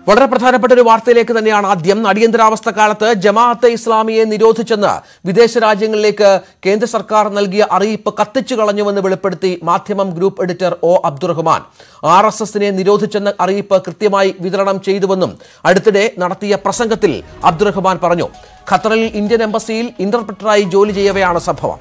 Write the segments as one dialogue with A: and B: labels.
A: വളരെ പ്രധാനപ്പെട്ട ഒരു വാർത്തയിലേക്ക് തന്നെയാണ് ആദ്യം. അടിയന്തരാവസ്ഥ കാലത്ത് ജമാഅത്തെ ഇസ്ലാമിയെ നിരോധിച്ചെന്ന് വിദേശ രാജ്യങ്ങളിലേക്ക് കേന്ദ്ര സർക്കാർ നൽകിയ അറിയിപ്പ് കത്തിച്ചു കളഞ്ഞുവെന്ന് വെളിപ്പെടുത്തി മാധ്യമം ഗ്രൂപ്പ് എഡിറ്റർ ഒ അബ്ദുറഹ്മാൻ. RSSനെ നിരോധിച്ചെന്ന അറിയിപ്പ് കൃത്യമായി വിതരണം ചെയ്തുവെന്നും അടുത്തിടെ നടത്തിയ പ്രസംഗത്തിൽ അബ്ദുറഹ്മാൻ പറഞ്ഞു. ഖത്തറിൽ ഇന്ത്യൻ എംബസിയിൽ ഇന്റർപ്രറ്ററായി ജോലി ചെയ്യവെയാണ് സംഭവം.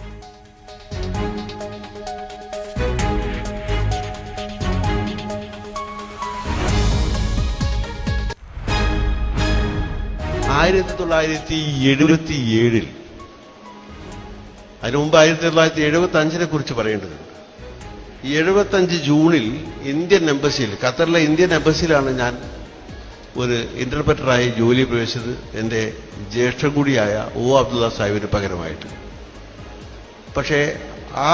B: അതിനു മുമ്പ് 1975 കുറിച്ച് പറയേണ്ടതുണ്ട്. 75 ജൂണിൽ ഇന്ത്യൻ എംബസിയിൽ, ഖത്തറിലെ ഇന്ത്യൻ എംബസിയിലാണ് ഞാൻ ഒരു ഇന്റർപ്രറ്ററായി ജോലി പ്രവേശിച്ചത്. എൻ്റെ ജ്യേഷ്ഠൻ കൂടിയായ ഒ അബ്ദുള്ള സാഹിബിന് പകരമായിട്ട്. പക്ഷേ ആ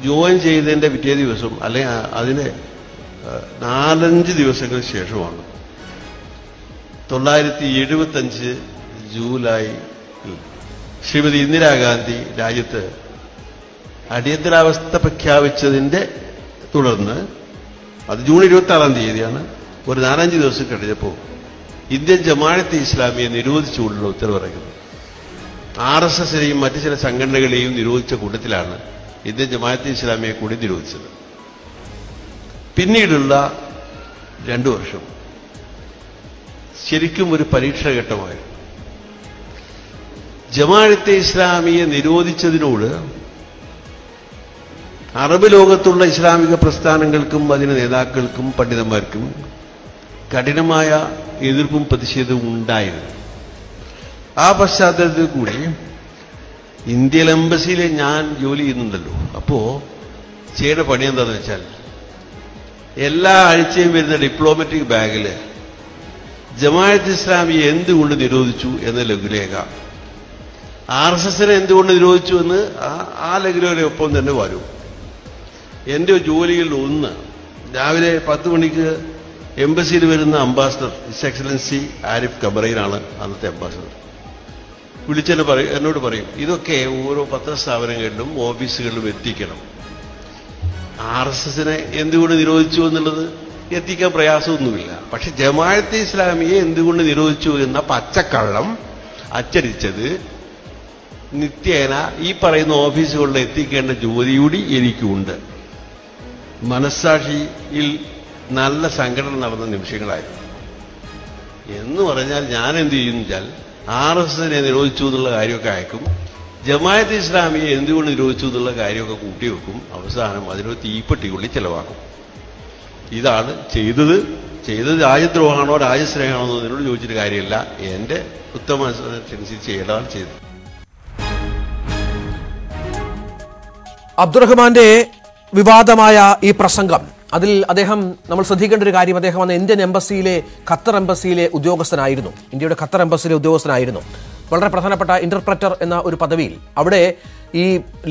B: ജോയിൻ ചെയ്തതിൻ്റെ പിറ്റേ ദിവസം അല്ലെങ്കിൽ അതിന് 4-5 ദിവസങ്ങൾക്ക് ശേഷമാണ് 1975 ജൂലൈ ശ്രീമതി ഇന്ദിരാഗാന്ധി രാജ്യത്ത് അടിയന്തരാവസ്ഥ പ്രഖ്യാപിച്ചതിൻ്റെ തുടർന്ന്, അത് ജൂൺ 26-ാം തീയതിയാണ്, ഒരു 4-5 ദിവസം കഴിഞ്ഞപ്പോൾ ഇന്ത്യൻ ജമാഅത്തെ ഇസ്ലാമിയെ നിരോധിച്ചുകൊണ്ടുള്ള ഉത്തരവിറങ്ങുന്നത്. RSSനെയും മറ്റു ചില സംഘടനകളെയും നിരോധിച്ച കൂട്ടത്തിലാണ് ഇന്ത്യൻ ജമാഅത്തെ ഇസ്ലാമിയെ കൂടി നിരോധിച്ചത്. പിന്നീടുള്ള 2 വർഷം ശരിക്കും ഒരു പരീക്ഷാഘട്ടമായിരുന്നു. ജമാഅത്തെ ഇസ്ലാമിയെ നിരോധിച്ചതിനോട് അറബ് ലോകത്തുള്ള ഇസ്ലാമിക പ്രസ്ഥാനങ്ങൾക്കും അതിന്റെ നേതാക്കൾക്കും പണ്ഡിതന്മാർക്കും കഠിനമായ എതിർപ്പും പ്രതിഷേധവും ഉണ്ടായിരുന്നു. ആ പശ്ചാത്തലത്തിൽ കൂടി ഇന്ത്യൻ എംബസിയിൽ ഞാൻ ജോലി ചെയ്യുന്നുണ്ടല്ലോ. അപ്പോ ചെയ്യേണ്ട പണി എന്താണെന്ന് വെച്ചാൽ, എല്ലാ ആഴ്ചയും വരുന്ന ഡിപ്ലോമാറ്റിക് ബാഗിൽ ജമാഅത്തെ ഇസ്ലാമിയെ എന്തുകൊണ്ട് നിരോധിച്ചു എന്ന ലഘുലേഖ, RSSനെ എന്തുകൊണ്ട് നിരോധിച്ചു എന്ന് ആ ലഘുലേഖയൊപ്പം തന്നെ വരും. എൻ്റെ ജോലിയിൽ ഒന്ന്, രാവിലെ 10 മണിക്ക് എംബസിയിൽ വരുന്ന അംബാസഡർ ഹിസ് എക്സലൻസി ആരിഫ് കബറയിലാണ് അന്നത്തെ അംബാസഡർ. എന്നോട് പറയും, ഇതൊക്കെ ഓരോ പത്രസ്ഥാപനങ്ങളിലും ഓഫീസുകളിലും എത്തിക്കണം. RSSനെ എന്തുകൊണ്ട് നിരോധിച്ചു എന്നുള്ളത് എത്തിക്കാൻ പ്രയാസമൊന്നുമില്ല. പക്ഷെ ജമാഅത്തെ ഇസ്ലാമിയെ എന്തുകൊണ്ട് നിരോധിച്ചു എന്ന പച്ചക്കള്ളം അച്ചടിച്ചത് നിത്യേന ഈ പറയുന്ന ഓഫീസുകളിൽ എത്തിക്കേണ്ട ജോലിയൂടി എനിക്കുണ്ട്. മനസ്സാക്ഷിയിൽ നല്ല സംഘടന നടന്ന നിമിഷങ്ങളായിരുന്നു. എന്ന് പറഞ്ഞാൽ ഞാൻ എന്ത് ചെയ്യുന്നു വെച്ചാൽ, RSSനെ നിരോധിച്ചു എന്നുള്ള കാര്യമൊക്കെ അയക്കും, ജമാഅത്തെ ഇസ്ലാമിയെ എന്തുകൊണ്ട് നിരോധിച്ചു എന്നുള്ള കാര്യമൊക്കെ കൂട്ടിവെക്കും, അവസാനം അതിനൊരു തീപ്പെട്ടിക്കുള്ളി ചെലവാക്കും. ഇതാണ് ചെയ്തത്. രാജ്യദ്രോഹമാണോ രാജ്യസ്നേഹമാണോ എന്നതിനോട് ചോദിച്ചിട്ട് കാര്യമില്ല. എന്റെ ഉത്തമനുസരിച്ച് ചെയ്യേണ്ടതാണ് ചെയ്തത്.
A: അബ്ദുറഹ്മാന്റെ വിവാദമായ ഈ പ്രസംഗം, അതിൽ അദ്ദേഹം, നമ്മൾ ശ്രദ്ധിക്കേണ്ട ഒരു കാര്യം, അദ്ദേഹം അന്ന് ഇന്ത്യൻ എംബസിയിലെ, ഖത്തർ എംബസിയിലെ ഉദ്യോഗസ്ഥനായിരുന്നു. ഇന്ത്യയുടെ ഖത്തർ എംബസിയിലെ ഉദ്യോഗസ്ഥനായിരുന്നു. വളരെ പ്രധാനപ്പെട്ട ഇന്റർപ്രറ്റർ എന്ന ഒരു പദവിയിൽ. അവിടെ ഈ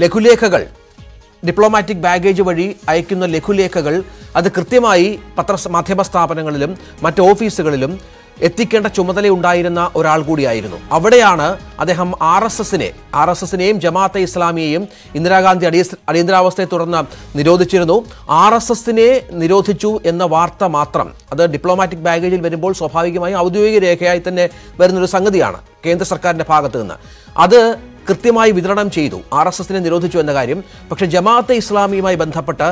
A: ലഘുലേഖകൾ, ഡിപ്ലോമാറ്റിക് ബാഗേജ് വഴി അയക്കുന്ന ലഘുലേഖകൾ, അത് കൃത്യമായി മാധ്യമ സ്ഥാപനങ്ങളിലും മറ്റ് ഓഫീസുകളിലും എത്തിക്കേണ്ട ചുമതലയുണ്ടായിരുന്ന ഒരാൾ കൂടിയായിരുന്നു. അവിടെയാണ് അദ്ദേഹം RSSനെയും ജമാഅത്തെ ഇസ്ലാമിയെയും ഇന്ദിരാഗാന്ധി അടിയന്തരാവസ്ഥയെ തുടർന്ന് നിരോധിച്ചിരുന്നു. RSSനെ നിരോധിച്ചു എന്ന വാർത്ത മാത്രം, അത് ഡിപ്ലോമാറ്റിക് ബാഗേജിൽ വരുമ്പോൾ സ്വാഭാവികമായും ഔദ്യോഗിക രേഖയായി തന്നെ വരുന്നൊരു സംഗതിയാണ് കേന്ദ്ര സർക്കാരിൻ്റെ ഭാഗത്തു നിന്ന്. അത് കൃത്യമായി വിതരണം ചെയ്തു, RSSനെ നിരോധിച്ചു എന്ന കാര്യം. പക്ഷേ ജമാഅത്തെ ഇസ്ലാമിയുമായി ബന്ധപ്പെട്ട്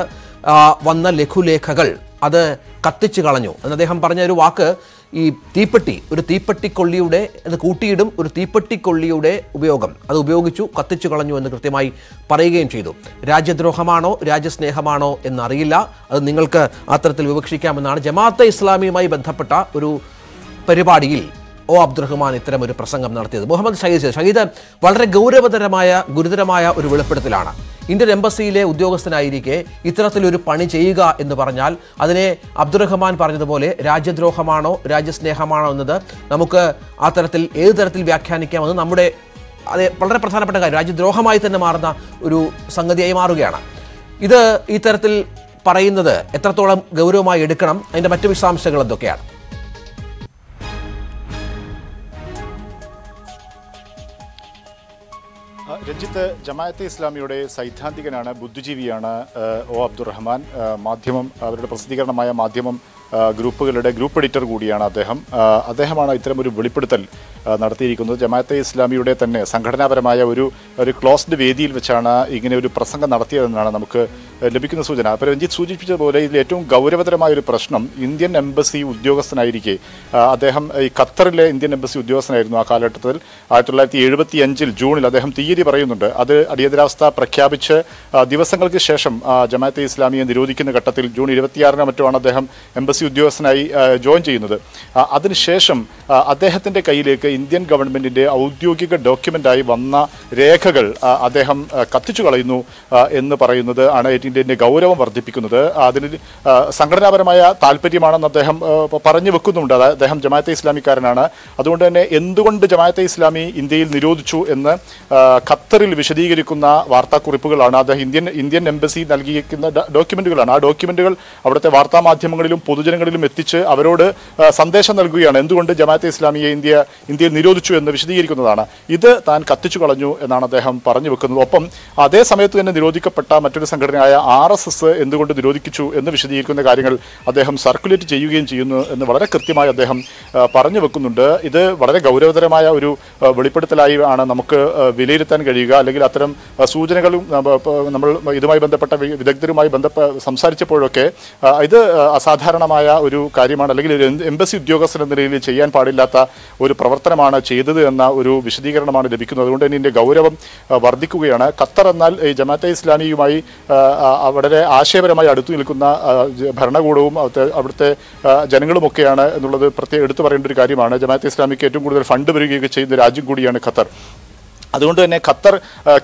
A: വന്ന ലഘുലേഖകൾ അത് കത്തിച്ചു കളഞ്ഞു എന്ന് അദ്ദേഹം പറഞ്ഞ ഒരു വാക്ക്, ഈ തീപ്പെട്ടി, ഒരു തീപ്പെട്ടിക്കൊള്ളിയുടെ, അത് കൂട്ടിയിടും, ഒരു തീപ്പെട്ടിക്കൊള്ളിയുടെ ഉപയോഗം, അത് ഉപയോഗിച്ചു, കത്തിച്ചു കളഞ്ഞു എന്ന് കൃത്യമായി പറയുകയും ചെയ്തു. രാജ്യദ്രോഹമാണോ രാജ്യസ്നേഹമാണോ എന്നറിയില്ല, അത് നിങ്ങൾക്ക് അത്തരത്തിൽ വിവക്ഷിക്കാമെന്നാണ് ജമാഅത്തെ ഇസ്ലാമിയുമായി ബന്ധപ്പെട്ട ഒരു പരിപാടിയിൽ ഒ അബ്ദുറഹ്മാൻ ഇത്തരം ഒരു പ്രസംഗം നടത്തിയത്. മുഹമ്മദ് ഷഹീദ്, വളരെ ഗുരുതരമായ ഒരു വെളിപ്പെടുത്തലാണ്. ഇന്ത്യൻ എംബസിയിലെ ഉദ്യോഗസ്ഥനായിരിക്കെ ഇത്തരത്തിലൊരു പണി ചെയ്യുക എന്ന് പറഞ്ഞാൽ അതിനെ അബ്ദുറഹ്മാൻ പറഞ്ഞതുപോലെ രാജ്യദ്രോഹമാണോ രാജ്യസ്നേഹമാണോ എന്നത് നമുക്ക് ആ തരത്തിൽ ഏത് തരത്തിൽ വ്യാഖ്യാനിക്കാമെന്ന് നമ്മുടെ അത് വളരെ പ്രധാനപ്പെട്ട കാര്യം, രാജ്യദ്രോഹമായി തന്നെ മാറുന്ന ഒരു സംഗതിയായി മാറുകയാണ്. ഇത് ഈ തരത്തിൽ പറയുന്നത് എത്രത്തോളം ഗൗരവമായി എടുക്കണം, അതിൻ്റെ മറ്റു വിശദാംശങ്ങൾ എന്തൊക്കെയാണ്?
C: രഞ്ജിത്ത്, ജമാഅത്തെ ഇസ്ലാമിയുടെ സൈദ്ധാന്തികനാണ്, ബുദ്ധിജീവിയാണ് ഒ അബ്ദുറഹ്മാൻ. മാധ്യമം, അവരുടെ പ്രസിദ്ധീകരണമായ മാധ്യമം ഗ്രൂപ്പുകളുടെ ഗ്രൂപ്പ് എഡിറ്റർ കൂടിയാണ് അദ്ദേഹമാണ് ഇത്തരമൊരു വെളിപ്പെടുത്തൽ നടത്തിയിരിക്കുന്നത്. ജമാഅത്തെ ഇസ്ലാമിയുടെ തന്നെ സംഘടനാപരമായ ഒരു ക്ലോസ്ഡ് വേദിയിൽ വെച്ചാണ് ഇങ്ങനെ ഒരു പ്രസംഗം നടത്തിയതെന്നാണ് നമുക്ക് ലഭിക്കുന്ന സൂചന. അപ്പോൾ രഞ്ജിത്ത് സൂചിപ്പിച്ചതുപോലെ ഇതിൽ ഏറ്റവും ഗൗരവതരമായ ഒരു പ്രശ്നം ഇന്ത്യൻ എംബസി ഉദ്യോഗസ്ഥനായിരിക്കെ അദ്ദേഹം ഈ ഖത്തറിലെ ഇന്ത്യൻ എംബസി ഉദ്യോഗസ്ഥനായിരുന്നു ആ കാലഘട്ടത്തിൽ. 1975 ജൂണിൽ അദ്ദേഹം തീയതി പറയുന്നുണ്ട്. അത് അടിയന്തരാവസ്ഥ പ്രഖ്യാപിച്ച് ദിവസങ്ങൾക്ക് ശേഷം ജമാഅത്തെ ഇസ്ലാമിയെ നിരോധിക്കുന്ന ഘട്ടത്തിൽ ജൂൺ 26 മറ്റുമാണ് അദ്ദേഹം എംബസി ഉദ്യോഗസ്ഥനായി ജോയിൻ ചെയ്യുന്നത്. അതിനുശേഷം അദ്ദേഹത്തിൻ്റെ കയ്യിലേക്ക് ഇന്ത്യൻ ഗവൺമെൻറ്റിൻ്റെ ഔദ്യോഗിക ഡോക്യുമെൻ്റായി വന്ന രേഖകൾ അദ്ദേഹം കത്തിച്ചു കളയുന്നു എന്ന് പറയുന്നത് ആണ് ഇതിൻ്റെ ഗൗരവം വർദ്ധിപ്പിക്കുന്നത്. അതിന് സംഘടനാപരമായ താല്പര്യമാണെന്ന് അദ്ദേഹം പറഞ്ഞു വെക്കുന്നുണ്ട്. അദ്ദേഹം ജമാഅത്തെ ഇസ്ലാമിക്കാരനാണ്. അതുകൊണ്ട് തന്നെ എന്തുകൊണ്ട് ജമാഅത്തെ ഇസ്ലാമി ഇന്ത്യയിൽ നിരോധിച്ചു എന്ന് ഖത്തറിൽ വിശദീകരിക്കുന്ന വാർത്താക്കുറിപ്പുകളാണ്. അദ്ദേഹം ഇന്ത്യൻ എംബസി നൽകിയിരിക്കുന്ന ഡോക്യുമെന്റുകളാണ്. ആ ഡോക്യുമെന്റുകൾ അവിടുത്തെ വാർത്താമാധ്യമങ്ങളിലും പൊതുജനങ്ങളിലും എത്തിച്ച് അവരോട് സന്ദേശം നൽകുകയാണ്. എന്തുകൊണ്ട് ജമാഅത്തെ ഇസ്ലാമിയെ ഇന്ത്യയിൽ നിരോധിച്ചു എന്ന് വിശദീകരിക്കുന്നതാണ്. ഇത് താൻ കത്തിച്ചു കളഞ്ഞു എന്നാണ് അദ്ദേഹം പറഞ്ഞു വെക്കുന്നത്. ഒപ്പം അതേ സമയത്ത് തന്നെ നിരോധിക്കപ്പെട്ട മറ്റൊരു സംഘടനയായ RSS എന്തുകൊണ്ട് നിരോധിച്ചു എന്ന് വിശദീകരിക്കുന്ന കാര്യങ്ങൾ അദ്ദേഹം സർക്കുലേറ്റ് ചെയ്യുകയും ചെയ്യുന്നു എന്ന് വളരെ കൃത്യമായി അദ്ദേഹം പറഞ്ഞു വെക്കുന്നുണ്ട്. ഇത് വളരെ ഗൗരവതരമായ ഒരു വെളിപ്പെടുത്തലായി ആണ് നമുക്ക് വിലയിരുത്താൻ കഴിയുക. അല്ലെങ്കിൽ അത്തരം സൂചനകളും നമ്മൾ ഇതുമായി ബന്ധപ്പെട്ട വിദഗ്ധരുമായി സംസാരിച്ചപ്പോഴൊക്കെ ഇത് അസാധാരണമായ ഒരു കാര്യമാണ്, അല്ലെങ്കിൽ ഒരു എംബസി ഉദ്യോഗസ്ഥൻ എന്ന നിലയിൽ ചെയ്യാൻ പാടില്ലാത്ത ഒരു പ്രവർത്തനമാണ് ചെയ്തത് എന്ന ഒരു വിശദീകരണമാണ് ലഭിക്കുന്നത്. അതുകൊണ്ട് തന്നെ ഇതിൻ്റെ ഗൗരവം വർദ്ധിക്കുകയാണ്. ഖത്തർ എന്നാൽ ഈ ജമാഅത്തെ ഇസ്ലാമിയുമായി വളരെ ആശയപരമായി അടുത്തു നിൽക്കുന്ന ഭരണകൂടവും അവിടുത്തെ ജനങ്ങളുമൊക്കെയാണ് എന്നുള്ളത് പ്രത്യേകം എടുത്തു പറയേണ്ട ഒരു കാര്യമാണ്. ജമാഅത്തെ ഇസ്ലാമിക്ക് ഏറ്റവും കൂടുതൽ ഫണ്ട് വരികയൊക്കെ ചെയ്യുന്ന രാജ്യം കൂടിയാണ് ഖത്തർ. അതുകൊണ്ട് തന്നെ ഖത്തർ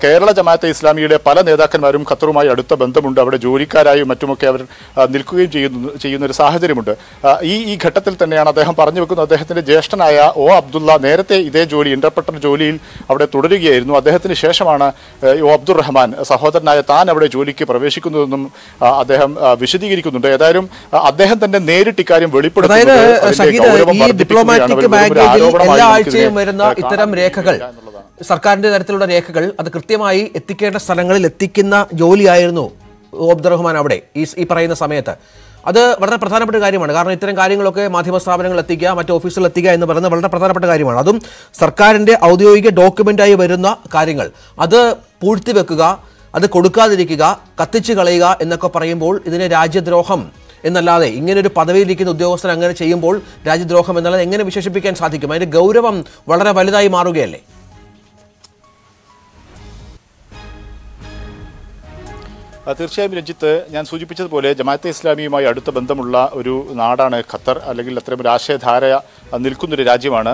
C: കേരള ജമാഅത്തെ ഇസ്ലാമിയുടെ പല നേതാക്കന്മാരും ഖത്തറുമായി അടുത്ത ബന്ധമുണ്ട്. അവിടെ ജോലിക്കാരായും മറ്റുമൊക്കെ അവർ നിൽക്കുകയും ചെയ്യുന്ന ഒരു സാഹചര്യമുണ്ട്. ഈ ഘട്ടത്തിൽ തന്നെയാണ് അദ്ദേഹം പറഞ്ഞു വെക്കുന്നത്. അദ്ദേഹത്തിൻ്റെ ജ്യേഷ്ഠനായ അബ്ദുള്ള നേരത്തെ ഇതേ ജോലി ഇന്റർപ്രട്ടർ ജോലിയിൽ അവിടെ തുടരുകയായിരുന്നു. അദ്ദേഹത്തിന് ശേഷമാണ് അബ്ദുറഹ്മാൻ സഹോദരനായ താൻ അവിടെ ജോലിക്ക് പ്രവേശിക്കുന്നതെന്നും അദ്ദേഹം വിശദീകരിക്കുന്നുണ്ട്. ഏതായാലും അദ്ദേഹം തന്നെ നേരിട്ട് ഇക്കാര്യം വെളിപ്പെടുത്തുന്നത്
A: ഇത്തരം രേഖകൾ സർക്കാരിന്റെ തരത്തിലുള്ള രേഖകൾ അത് കൃത്യമായി എത്തിക്കേണ്ട സ്ഥലങ്ങളിൽ എത്തിക്കുന്ന ജോലിയായിരുന്നു അബ്ദുറഹ്മാൻ അവിടെ ഈ പറയുന്ന സമയത്ത്. അത് വളരെ പ്രധാനപ്പെട്ട കാര്യമാണ്. കാരണം ഇത്തരം കാര്യങ്ങളൊക്കെ മാധ്യമ സ്ഥാപനങ്ങൾ എത്തിക്കുക, മറ്റ് ഓഫീസുകൾ എത്തിക്കുക എന്ന് പറയുന്നത് വളരെ പ്രധാനപ്പെട്ട കാര്യമാണ്. അതും സർക്കാരിന്റെ ഔദ്യോഗിക ഡോക്യുമെന്റായി വരുന്ന കാര്യങ്ങൾ അത് പൂഴ്ത്തിവെക്കുക, അത് കൊടുക്കാതിരിക്കുക, കത്തിച്ചു കളയുക എന്നൊക്കെ പറയുമ്പോൾ ഇതിനെ രാജ്യദ്രോഹം എന്നല്ലാതെ ഇങ്ങനൊരു പദവിയിലിരിക്കുന്ന ഉദ്യോഗസ്ഥൻ അങ്ങനെ ചെയ്യുമ്പോൾ രാജ്യദ്രോഹം എന്നല്ലാതെ എങ്ങനെ വിശേഷിപ്പിക്കാൻ സാധിക്കും? അതിന്റെ ഗൗരവം വളരെ വലുതായി മാറുകയല്ലേ?
C: തീർച്ചയായും രഞ്ജിത്ത്, ഞാൻ സൂചിപ്പിച്ചതുപോലെ ജമാഅത്തെ ഇസ്ലാമിയുമായി അടുത്ത ബന്ധമുള്ള ഒരു നാടാണ് ഖത്തർ, അല്ലെങ്കിൽ അത്തരമൊരു ആശയധാര നിൽക്കുന്നൊരു രാജ്യമാണ്.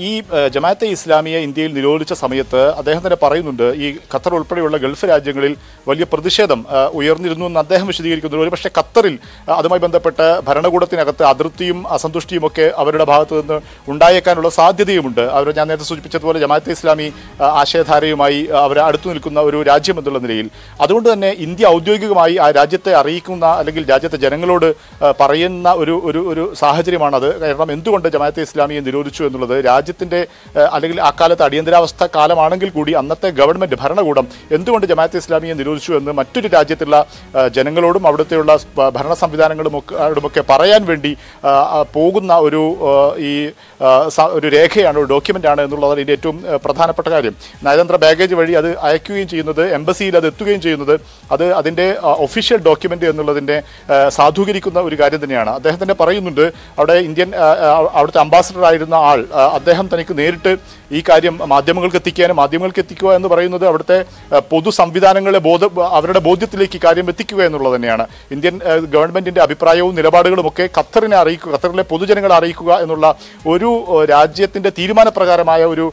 C: ഈ ജമാഅത്തെ ഇസ്ലാമിയെ ഇന്ത്യയിൽ നിരോധിച്ച സമയത്ത് അദ്ദേഹം തന്നെ പറയുന്നുണ്ട്, ഈ ഖത്തർ ഉൾപ്പെടെയുള്ള ഗൾഫ് രാജ്യങ്ങളിൽ വലിയ പ്രതിഷേധം ഉയർന്നിരുന്നു എന്ന് അദ്ദേഹം വിശദീകരിക്കുന്നു. ഒരുപക്ഷെ ഖത്തറിൽ അതുമായി ബന്ധപ്പെട്ട് ഭരണകൂടത്തിനകത്ത് അതൃപ്തിയും അസന്തുഷ്ടിയും ഒക്കെ അവരുടെ ഭാഗത്തു നിന്ന് ഉണ്ടായേക്കാനുള്ള സാധ്യതയുമുണ്ട്. ഞാൻ നേരത്തെ സൂചിപ്പിച്ചതുപോലെ ജമാഅത്തെ ഇസ്ലാമി ആശയധാരയുമായി അവർ അടുത്തു നിൽക്കുന്ന ഒരു രാജ്യം എന്നുള്ള നിലയിൽ. അതുകൊണ്ട് തന്നെ ഇന്ത്യ ഔദ്യോഗികമായി ആ രാജ്യത്തെ അറിയിക്കുന്ന, അല്ലെങ്കിൽ രാജ്യത്തെ ജനങ്ങളോട് പറയുന്ന ഒരു സാഹചര്യമാണത്. കാരണം എന്തുകൊണ്ട് ജമാഅത്തെ ഇസ്ലാമിയെ നിരോധിച്ചു എന്നുള്ളത് രാജ്യത്തിൻ്റെ, അല്ലെങ്കിൽ അക്കാലത്ത് അടിയന്തരാവസ്ഥ കാലമാണെങ്കിൽ കൂടി അന്നത്തെ ഗവൺമെൻറ് ഭരണകൂടം എന്തുകൊണ്ട് ജമാഅത്തെ ഇസ്ലാമിയെ നിരോധിച്ചു എന്ന് മറ്റൊരു രാജ്യത്തുള്ള ജനങ്ങളോടും അവിടുത്തെയുള്ള ഭരണ സംവിധാനങ്ങളുമൊക്കെ പറയാൻ വേണ്ടി പോകുന്ന ഒരു രേഖയാണ്, ഒരു ഡോക്യുമെൻ്റാണ് എന്നുള്ളതാണ് ഇതിൻ്റെ ഏറ്റവും പ്രധാനപ്പെട്ട കാര്യം. നയതന്ത്ര ബാഗേജ് വഴി അത് അയക്കുകയും ചെയ്യുന്നത്, എംബസിയിൽ അത് എത്തുകയും ചെയ്യുന്നത്, അതിൻ്റെ ഒഫീഷ്യൽ ഡോക്യുമെൻ്റ് എന്നുള്ളതിൻ്റെ സാധൂകരിക്കുന്ന ഒരു കാര്യം തന്നെയാണ്. അദ്ദേഹം തന്നെ പറയുന്നുണ്ട്, അവിടുത്തെ അംബാസഡർ ആയിരുന്ന ആൾ, അദ്ദേഹം തനിക്ക് നേരിട്ട് ഈ കാര്യം മാധ്യമങ്ങൾക്ക് എത്തിക്കുക എന്ന് പറയുന്നത് അവിടുത്തെ പൊതു സംവിധാനങ്ങളെ അവരുടെ ബോധ്യത്തിലേക്ക് ഈ കാര്യം എത്തിക്കുക എന്നുള്ളത് തന്നെയാണ്. ഇന്ത്യൻ ഗവൺമെൻറ്റിൻ്റെ അഭിപ്രായവും നിലപാടുകളും ഒക്കെ ഖത്തറിലെ പൊതുജനങ്ങളെ അറിയിക്കുക എന്നുള്ള ഒരു രാജ്യത്തിൻ്റെ തീരുമാനപ്രകാരമായ ഒരു